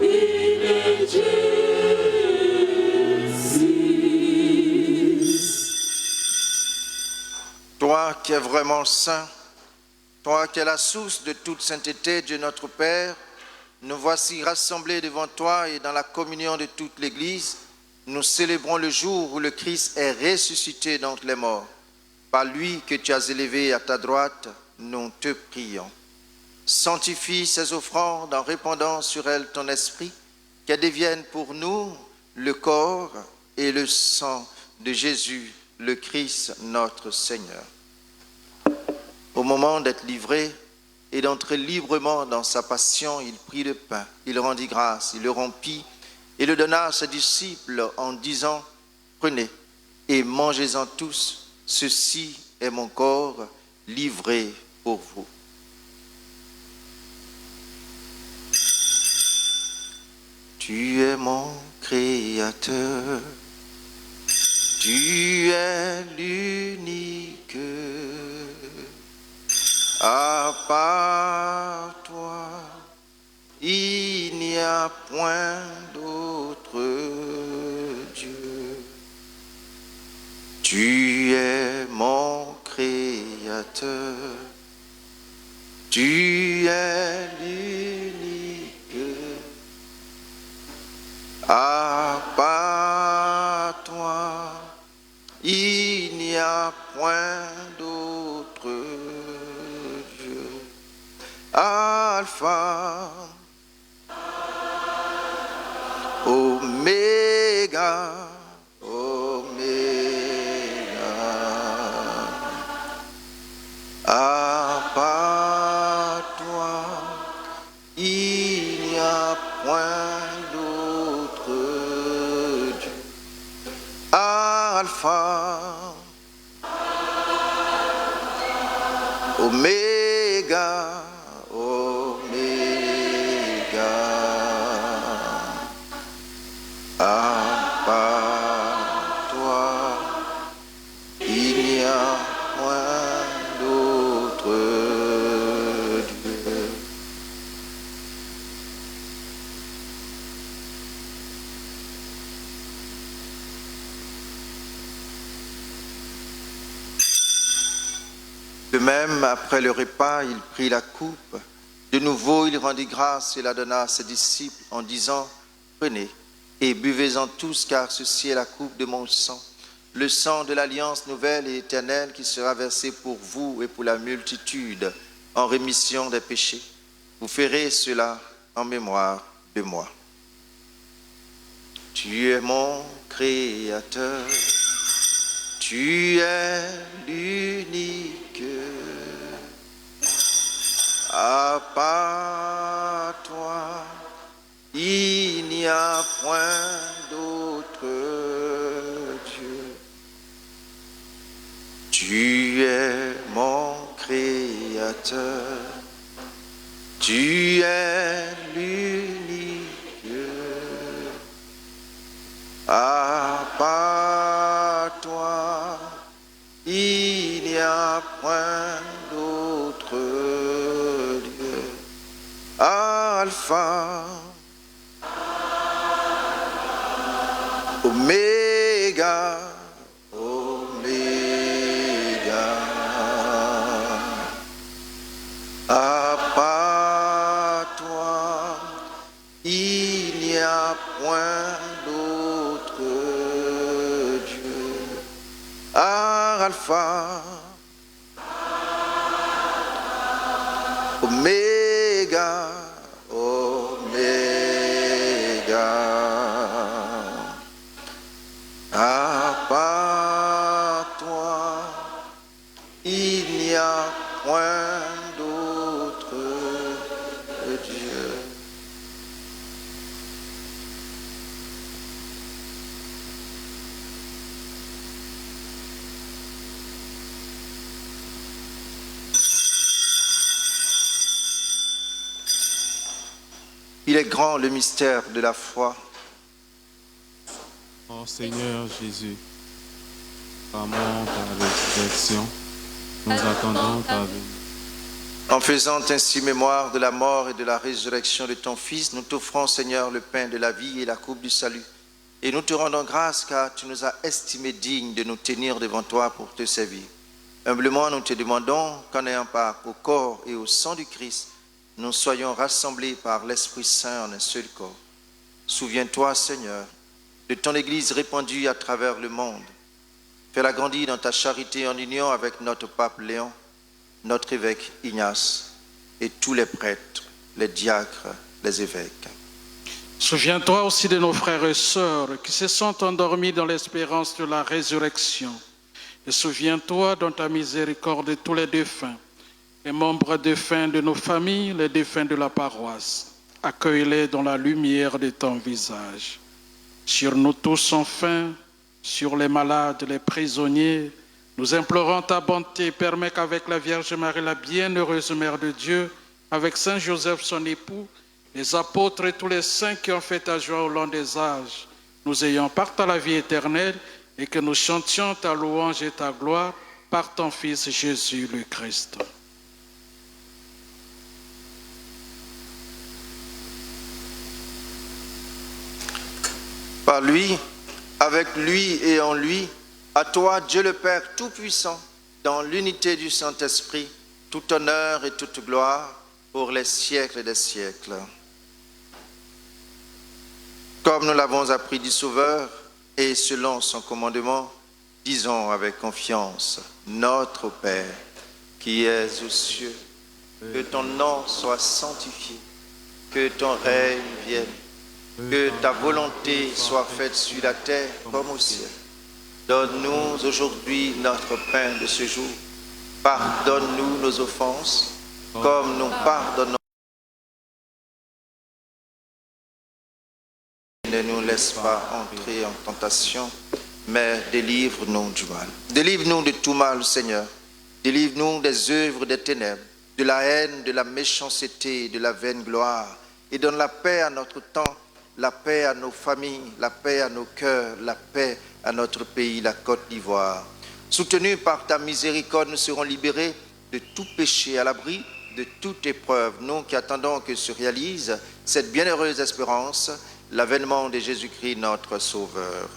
Speaker 2: in excelsis.
Speaker 4: Toi qui es vraiment saint, toi qui es la source de toute sainteté, Dieu notre Père, nous voici rassemblés devant toi et dans la communion de toute l'Église, nous célébrons le jour où le Christ est ressuscité d'entre les morts. Par lui que tu as élevé à ta droite, nous te prions. Sanctifie ces offrandes en répandant sur elles ton esprit, qu'elles deviennent pour nous le corps et le sang de Jésus, le Christ notre Seigneur. Au moment d'être livré et d'entrer librement dans sa passion, il prit le pain, il rendit grâce, il le rompit et le donna à ses disciples en disant, prenez et mangez-en tous, ceci est mon corps livré pour vous. Tu es mon Créateur, tu es l'unique. À part toi, il n'y a point d'autre Dieu. Tu es mon Créateur, tu es l'unique. À part toi, il n'y a point d'autre Dieu. Alpha, Oméga, Oméga. À part toi, il n'y a point d'autre Dieu. Alpha, Oméga, Oméga, à part toi, il n'y a point d'autre Dieu. De même, après le repas, il prit la coupe. De nouveau, il rendit grâce et la donna à ses disciples en disant, « Prenez et buvez-en tous, car ceci est la coupe de mon sang, le sang de l'alliance nouvelle et éternelle qui sera versé pour vous et pour la multitude en rémission des péchés. Vous ferez cela en mémoire de moi. » Tu es mon Créateur, tu es l'unique. À part toi, il n'y a point d'autre Dieu. Tu es mon Créateur, tu es l'unique. À part toi, il n'y a point d'autre Dieu. Alpha, Oméga, Oméga. À part toi, il n'y a point d'autre Dieu. Alpha, Oméga, Oméga. À part toi, il n'y a point d'autre Dieu. Il est grand le mystère de la foi.
Speaker 8: Ô Seigneur Jésus, par mort à la résurrection, nous attendons ta venue.
Speaker 4: En faisant ainsi mémoire de la mort et de la résurrection de ton Fils, nous t'offrons, Seigneur, le pain de la vie et la coupe du salut. Et nous te rendons grâce car tu nous as estimés dignes de nous tenir devant toi pour te servir. Humblement, nous te demandons qu'en ayant part au corps et au sang du Christ, nous soyons rassemblés par l'Esprit Saint en un seul corps. Souviens-toi, Seigneur, de ton Église répandue à travers le monde. Fais-la grandir dans ta charité en union avec notre pape Léon, notre évêque Ignace et tous les prêtres, les diacres, les évêques.
Speaker 7: Souviens-toi aussi de nos frères et sœurs qui se sont endormis dans l'espérance de la résurrection. Et souviens-toi dans ta miséricorde de tous les défunts, les membres défunts de nos familles, les défunts de la paroisse. Accueille-les dans la lumière de ton visage. Sur nous tous enfin, sur les malades, les prisonniers, nous implorons ta bonté. Permets qu'avec la Vierge Marie, la bienheureuse Mère de Dieu, avec Saint Joseph son époux, les apôtres et tous les saints qui ont fait ta joie au long des âges, nous ayons part à la vie éternelle et que nous chantions ta louange et ta gloire par ton Fils Jésus le Christ.
Speaker 4: Par lui, avec lui et en lui, à toi, Dieu le Père Tout-Puissant, dans l'unité du Saint-Esprit, tout honneur et toute gloire pour les siècles des siècles. Comme nous l'avons appris du Sauveur et selon son commandement, disons avec confiance, Notre Père, qui es aux cieux, que ton nom soit sanctifié, que ton règne vienne, que ta volonté soit faite sur la terre comme au ciel. Donne-nous aujourd'hui notre pain de ce jour. Pardonne-nous nos offenses, comme nous pardonnons. Ne nous laisse pas entrer en tentation, mais délivre-nous du mal. Délivre-nous de tout mal, Seigneur, Délivre-nous des œuvres des ténèbres, de la haine, de la méchanceté, de la vaine gloire, et donne la paix à notre temps, la paix à nos familles, la paix à nos cœurs, la paix à notre pays, la Côte d'Ivoire. Soutenus par ta miséricorde, nous serons libérés de tout péché, à l'abri de toute épreuve. Nous qui attendons que se réalise cette bienheureuse espérance, l'avènement de Jésus-Christ, notre Sauveur.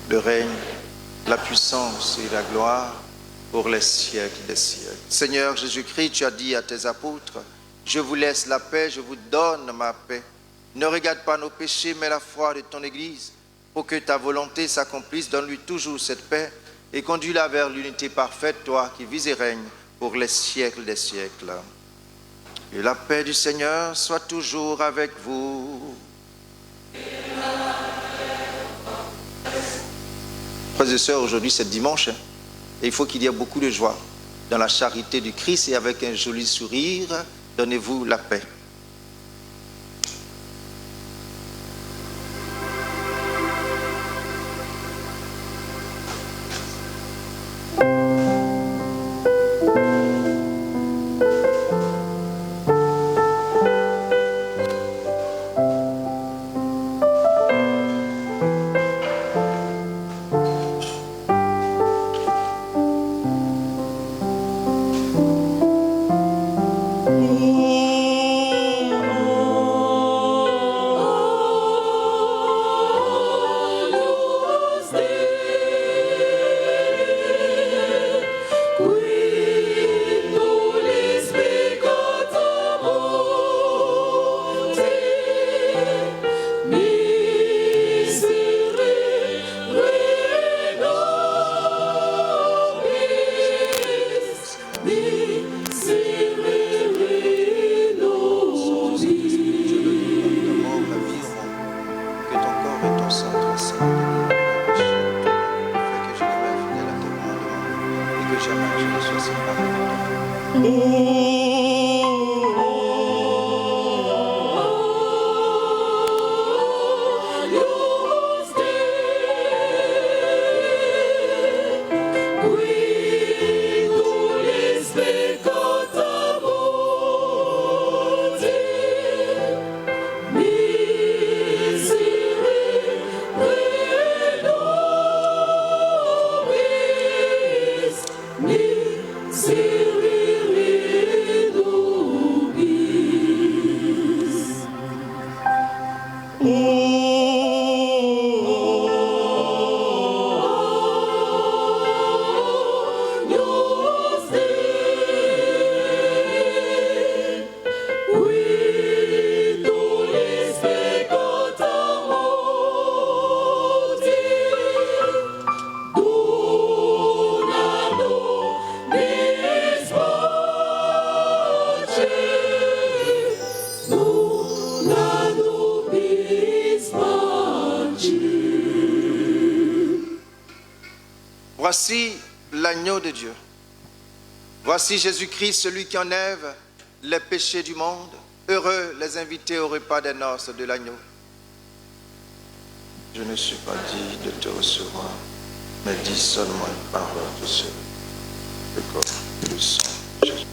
Speaker 4: Le règne, la puissance et la gloire pour les siècles des siècles. Seigneur Jésus-Christ, tu as dit à tes apôtres, je vous laisse la paix, je vous donne ma paix. Ne regarde pas nos péchés, mais la foi de ton Église. Pour que ta volonté s'accomplisse, donne-lui toujours cette paix et conduis-la vers l'unité parfaite, toi qui vis et règnes pour les siècles des siècles. Et la paix du Seigneur soit toujours avec vous. Frères et sœurs, aujourd'hui c'est dimanche, et il faut qu'il y ait beaucoup de joie dans la charité du Christ, et avec un joli sourire, donnez-vous la paix. Voici l'agneau de Dieu. Voici Jésus-Christ, celui qui enlève les péchés du monde. Heureux les invités au repas des noces de l'agneau. Je ne suis pas digne de te recevoir, mais dis seulement une parole de ce le corps et le sang de Jésus.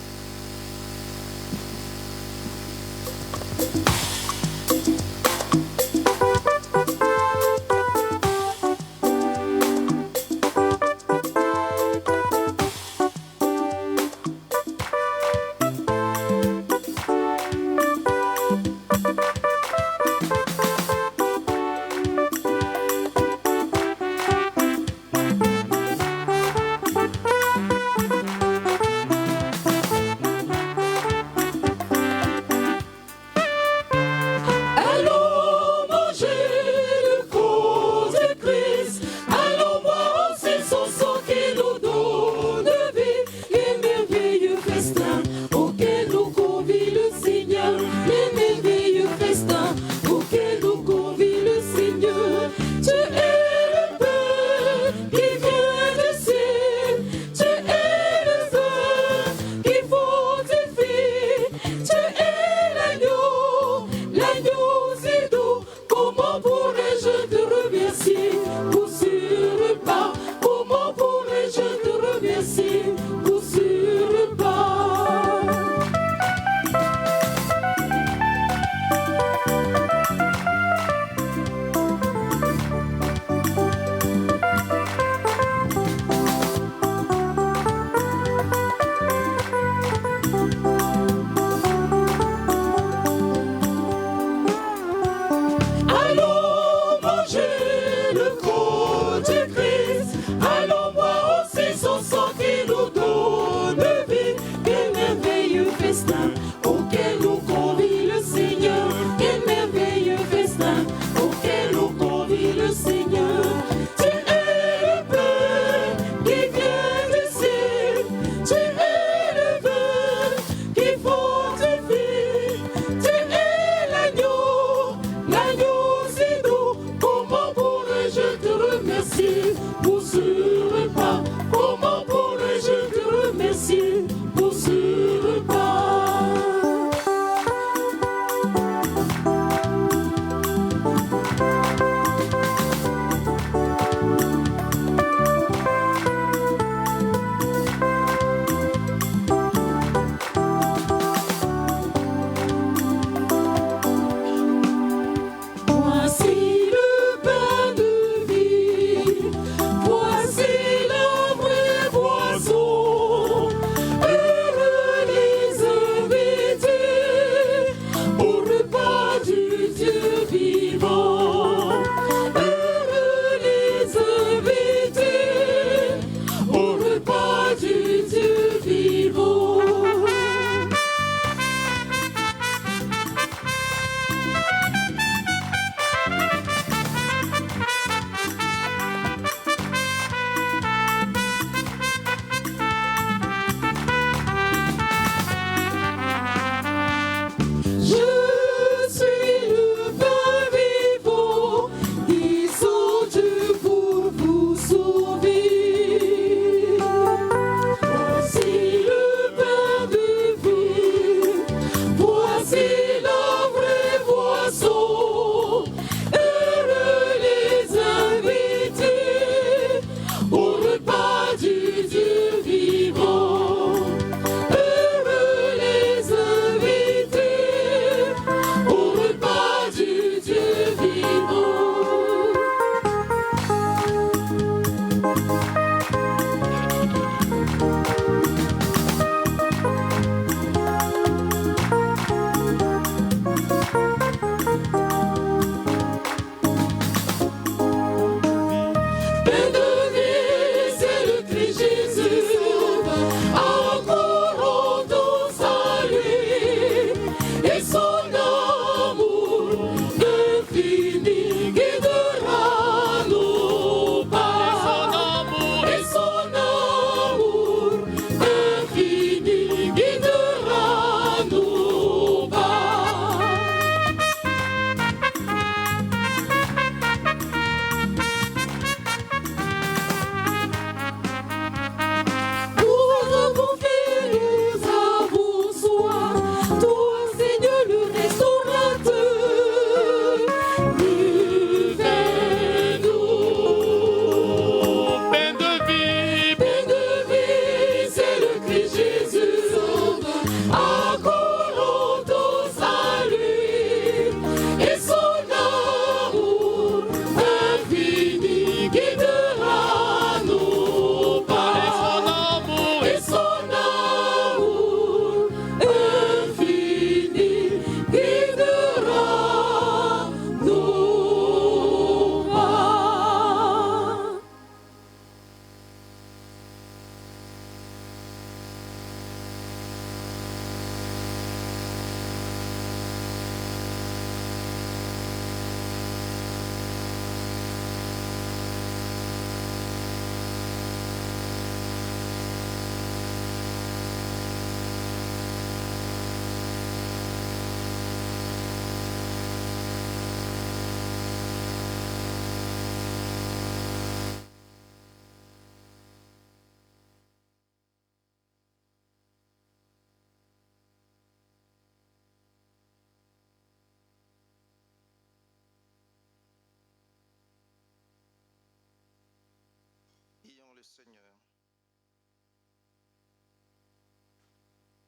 Speaker 4: Seigneur.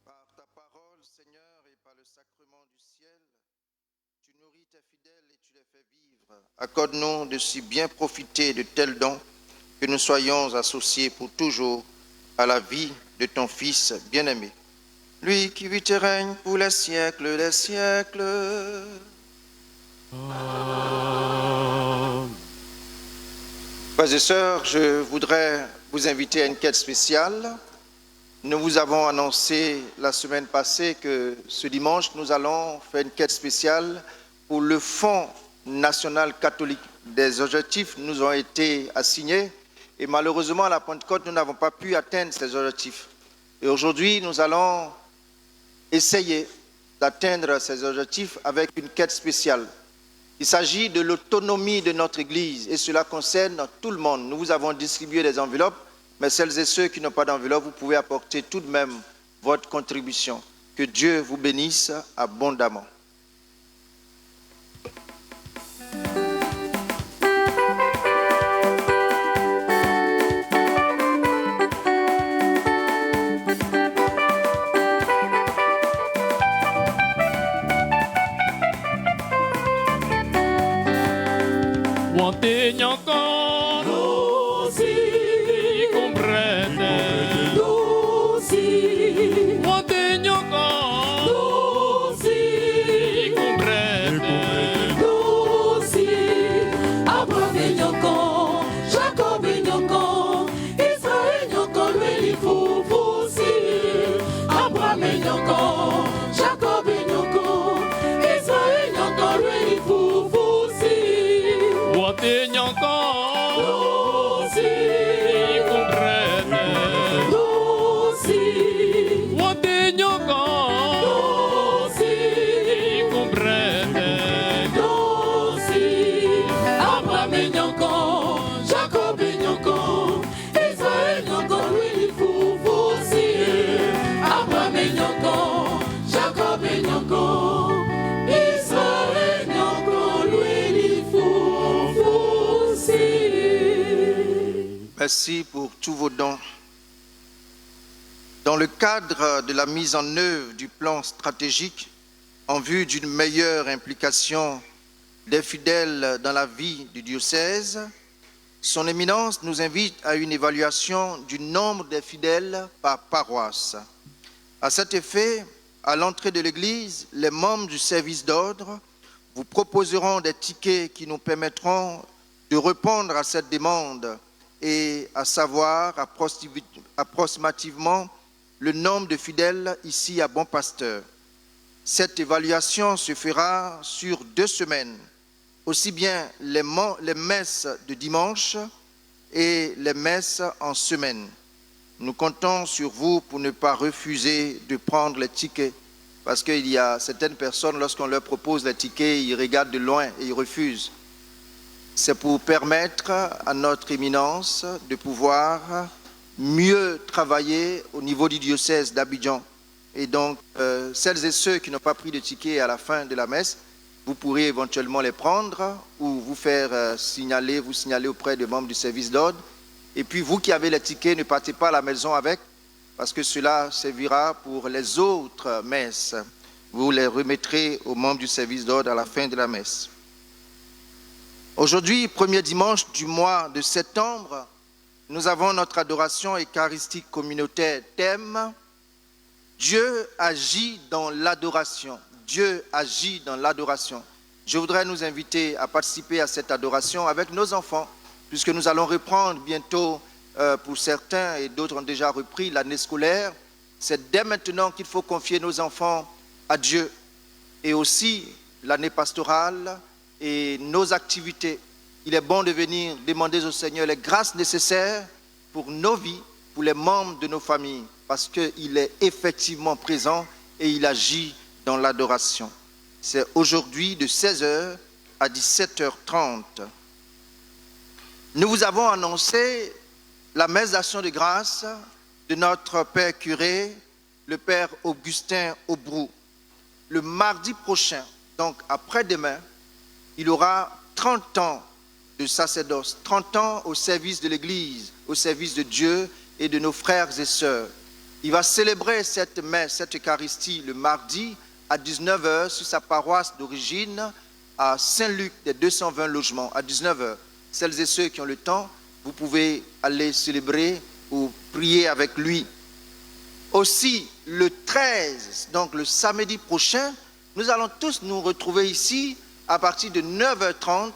Speaker 4: Par ta parole, Seigneur, et par le sacrement du ciel, tu nourris tes fidèles et tu les fais vivre. Accorde-nous de si bien profiter de tels dons que nous soyons associés pour toujours à la vie de ton Fils bien-aimé. Lui qui vit et règne pour les siècles des siècles.
Speaker 3: Amen.
Speaker 4: Frères et sœurs, je voudrais vous inviter à une quête spéciale. Nous vous avons annoncé la semaine passée que ce dimanche, nous allons faire une quête spéciale pour le Fonds national catholique. Des objectifs nous ont été assignés et malheureusement, à la Pentecôte, nous n'avons pas pu atteindre ces objectifs. Et aujourd'hui, nous allons essayer d'atteindre ces objectifs avec une quête spéciale. Il s'agit de l'autonomie de notre Église et cela concerne tout le monde. Nous vous avons distribué des enveloppes, mais celles et ceux qui n'ont pas d'enveloppe, vous pouvez apporter tout de même votre contribution. Que Dieu vous bénisse abondamment.
Speaker 3: Wante nyoko
Speaker 1: Lucy,
Speaker 3: comprende.
Speaker 1: Lucy,
Speaker 3: Wante nyoko
Speaker 1: Lucy,
Speaker 3: comprende.
Speaker 1: Lucy, Abraham Nyoko, Jacob Nyoko, Israël Nyoko, lui Fufusi. Abraham Nyoko, Jacob Nyoko, Israël Nyoko, lui Fufusi.
Speaker 3: Wante nyoko
Speaker 1: Lucy,
Speaker 3: comprende.
Speaker 1: Lucy,
Speaker 3: Wante nyoko
Speaker 1: Lucy,
Speaker 3: comprende.
Speaker 1: Lucy, Abraham Nyoko, Jacob Nyoko, Israël Nyoko, lui Fufusi. Abraham Nyoko, Jacob Nyoko, Israël Nyoko, lui Fufusi.
Speaker 4: Merci pour tous vos dons. Dans le cadre de la mise en œuvre du plan stratégique en vue d'une meilleure implication des fidèles dans la vie du diocèse, son éminence nous invite à une évaluation du nombre des fidèles par paroisse. À cet effet, à l'entrée de l'église, les membres du service d'ordre vous proposeront des tickets qui nous permettront de répondre à cette demande et à savoir approximativement le nombre de fidèles ici à Bon Pasteur. Cette évaluation se fera sur 2 semaines, aussi bien les messes de dimanche et les messes en semaine. Nous comptons sur vous pour ne pas refuser de prendre les tickets, parce qu'il y a certaines personnes, lorsqu'on leur propose les tickets, ils regardent de loin et ils refusent. C'est pour permettre à notre éminence de pouvoir mieux travailler au niveau du diocèse d'Abidjan. Et donc, celles et ceux qui n'ont pas pris de ticket à la fin de la messe, vous pourrez éventuellement les prendre ou vous faire signaler auprès des membres du service d'ordre. Et puis, vous qui avez les tickets, ne partez pas à la maison avec, parce que cela servira pour les autres messes. Vous les remettrez aux membres du service d'ordre à la fin de la messe. Aujourd'hui, premier dimanche du mois de septembre, nous avons notre adoration eucharistique communautaire. Thème: Dieu agit dans l'adoration. Dieu agit dans l'adoration. Je voudrais nous inviter à participer à cette adoration avec nos enfants, puisque nous allons reprendre bientôt, pour certains et d'autres ont déjà repris, l'année scolaire. C'est dès maintenant qu'il faut confier nos enfants à Dieu. Et aussi l'année pastorale et nos activités. Il est bon de venir demander au Seigneur les grâces nécessaires pour nos vies, pour les membres de nos familles, parce qu'il est effectivement présent et il agit dans l'adoration. C'est aujourd'hui de 16h à 17h30. Nous vous avons annoncé la messe d'action de grâce de notre Père curé, le Père Augustin Aubrou. Le mardi prochain, donc après-demain, il aura 30 ans de sacerdoce, 30 ans au service de l'Église, au service de Dieu et de nos frères et sœurs. Il va célébrer cette messe, cette Eucharistie, le mardi à 19h sur sa paroisse d'origine à Saint-Luc des 220 logements, à 19h. Celles et ceux qui ont le temps, vous pouvez aller célébrer ou prier avec lui. Aussi, le 13, donc le samedi prochain, nous allons tous nous retrouver ici à partir de 9h30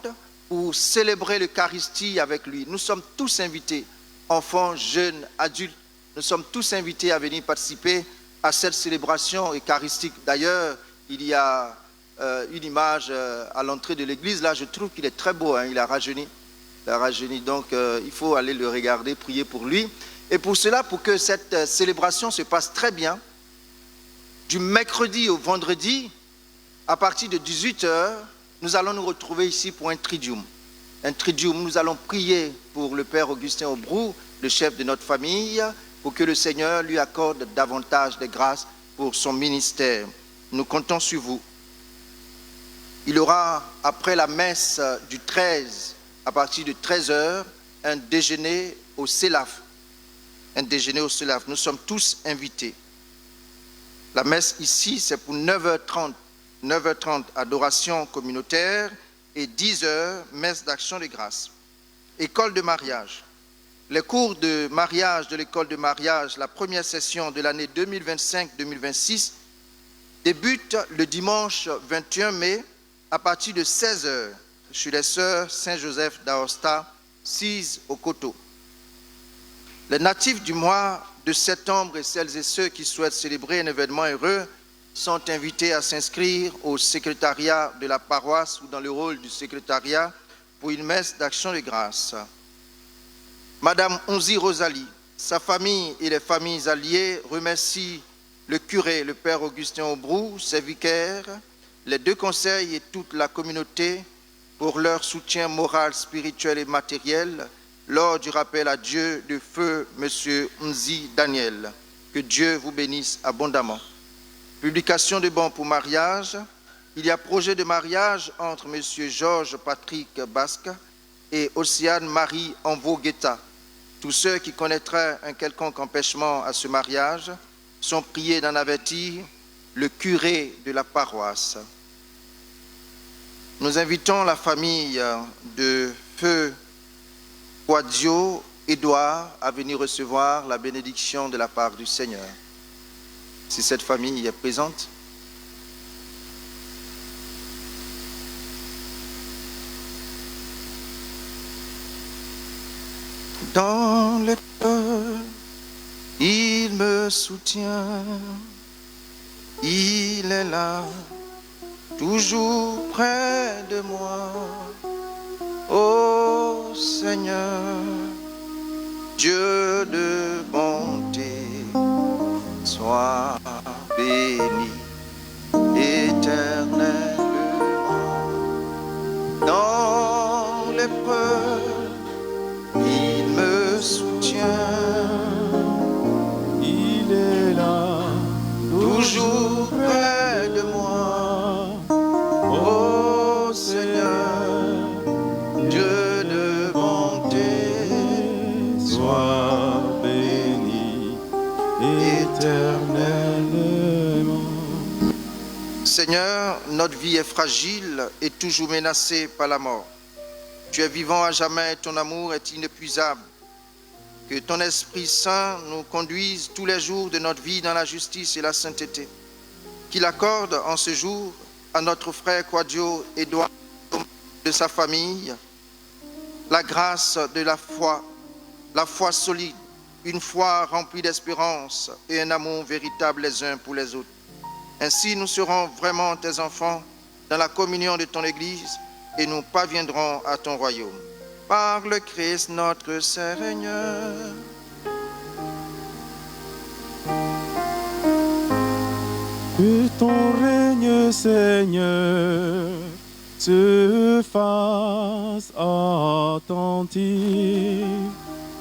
Speaker 4: pour célébrer l'Eucharistie avec lui. Nous sommes tous invités, enfants, jeunes, adultes, nous sommes tous invités à venir participer à cette célébration eucharistique. D'ailleurs, il y a une image à l'entrée de l'église, là je trouve qu'il est très beau, hein, il a rajeuni. Donc il faut aller le regarder, prier pour lui. Et pour cela, pour que cette célébration se passe très bien, du mercredi au vendredi, à partir de 18h, nous allons nous retrouver ici pour un tridium. Un tridium, nous allons prier pour le Père Augustin Aubrou, le chef de notre famille, pour que le Seigneur lui accorde davantage de grâce pour son ministère. Nous comptons sur vous. Il y aura, après la messe du 13, à partir de 13h, un déjeuner au CELAF. Un déjeuner au CELAF. Nous sommes tous invités. La messe ici, c'est pour 9h30. 9h30, adoration communautaire, et 10h, messe d'action de grâce. École de mariage. Les cours de mariage de l'école de mariage, la première session de l'année 2025-2026, débute le dimanche 21 mai à partir de 16h chez les sœurs Saint-Joseph d'Aosta, 6 au Coteau. Les natifs du mois de septembre et celles et ceux qui souhaitent célébrer un événement heureux sont invités à s'inscrire au secrétariat de la paroisse ou dans le rôle du secrétariat pour une messe d'action de grâce. Madame Onzi Rosalie, sa famille et les familles alliées remercient le curé, le Père Augustin Aubrou, ses vicaires, les deux conseils et toute la communauté pour leur soutien moral, spirituel et matériel lors du rappel à Dieu de feu M. Onzi Daniel. Que Dieu vous bénisse abondamment. Publication de bons pour mariage. Il y a projet de mariage entre M. Georges Patrick Basque et Océane Marie Envo-Guetta. Tous ceux qui connaîtraient un quelconque empêchement à ce mariage sont priés d'en avertir le curé de la paroisse. Nous invitons la famille de feu Quadio Édouard à venir recevoir la bénédiction de la part du Seigneur. Si cette famille est présente. Dans le cœur, il me soutient, il est là, toujours près de moi. Ô Seigneur, Dieu de bonté, sois béni éternellement. Dans l'épreuve, il me soutient,
Speaker 8: Il est là,
Speaker 4: toujours près de moi. Ô Seigneur, Dieu de bonté,
Speaker 8: sois béni éternellement.
Speaker 4: Seigneur, notre vie est fragile et toujours menacée par la mort. Tu es vivant à jamais, ton amour est inépuisable. Que ton Esprit Saint nous conduise tous les jours de notre vie dans la justice et la sainteté. Qu'il accorde en ce jour à notre frère Quadio Édouard de sa famille la grâce de la foi solide, une foi remplie d'espérance et un amour véritable les uns pour les autres. Ainsi, nous serons vraiment tes enfants dans la communion de ton Église et nous parviendrons à ton royaume. Par le Christ notre Seigneur.
Speaker 8: Que ton règne, Seigneur, se fasse attentif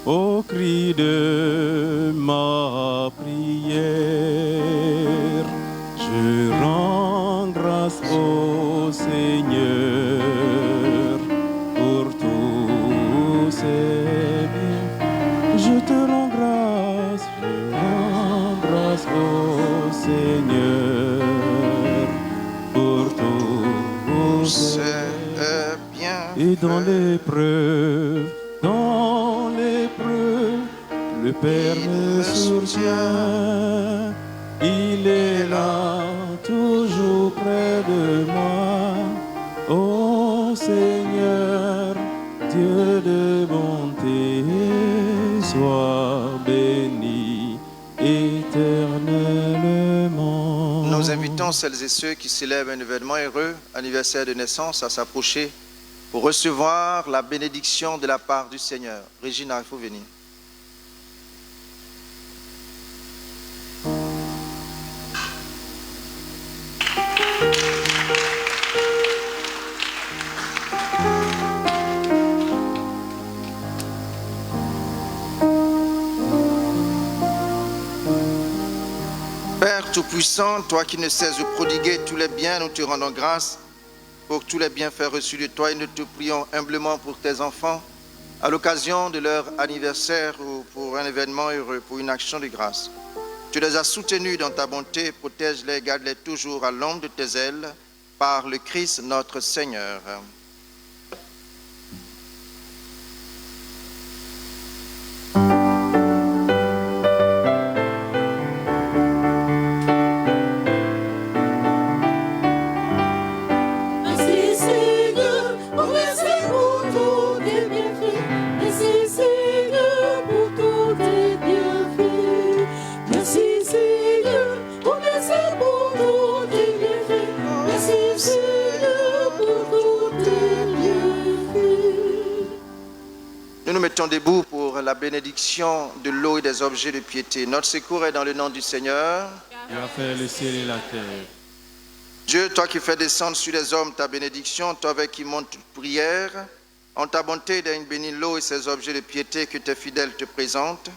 Speaker 8: au cri de ma prière. Je rends grâce au Seigneur pour tout dans l'épreuve, le Père me soutient. Il est là, toujours près de moi. Ô Seigneur, Dieu de bonté, sois béni éternellement.
Speaker 4: Nous invitons celles et ceux qui célèbrent un événement heureux, anniversaire de naissance, à s'approcher pour recevoir la bénédiction de la part du Seigneur. Régina, il faut venir. Père Tout-Puissant, toi qui ne cesses de prodiguer tous les biens, nous te rendons grâce pour tous les bienfaits reçus de toi et nous te prions humblement pour tes enfants à l'occasion de leur anniversaire ou pour un événement heureux, pour une action de grâce. Tu les as soutenus dans ta bonté, protège-les, garde-les toujours à l'ombre de tes ailes par le Christ notre Seigneur. Nous nous mettons debout pour la bénédiction de l'eau et des objets de piété. Notre secours est dans le nom du Seigneur.
Speaker 8: Tu as fait le ciel et la terre.
Speaker 4: Dieu, toi qui fais descendre sur les hommes ta bénédiction, toi avec qui monte toute prière, en ta bonté daigne bénir l'eau et ses objets de piété que tes fidèles te présentent,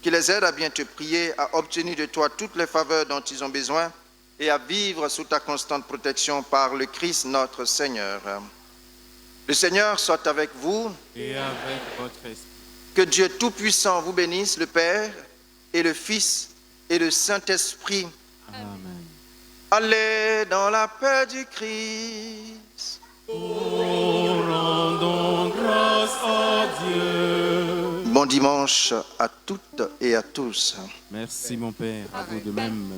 Speaker 4: qui les aide à bien te prier, à obtenir de toi toutes les faveurs dont ils ont besoin et à vivre sous ta constante protection par le Christ notre Seigneur. Le Seigneur soit avec vous.
Speaker 8: Et avec votre esprit.
Speaker 4: Que Dieu Tout-Puissant vous bénisse, le Père et le Fils et le Saint-Esprit.
Speaker 8: Amen.
Speaker 4: Allez dans la paix du Christ.
Speaker 8: Rendons grâce à Dieu.
Speaker 4: Bon dimanche à toutes et à tous.
Speaker 8: Merci mon Père, à vous de même.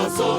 Speaker 1: So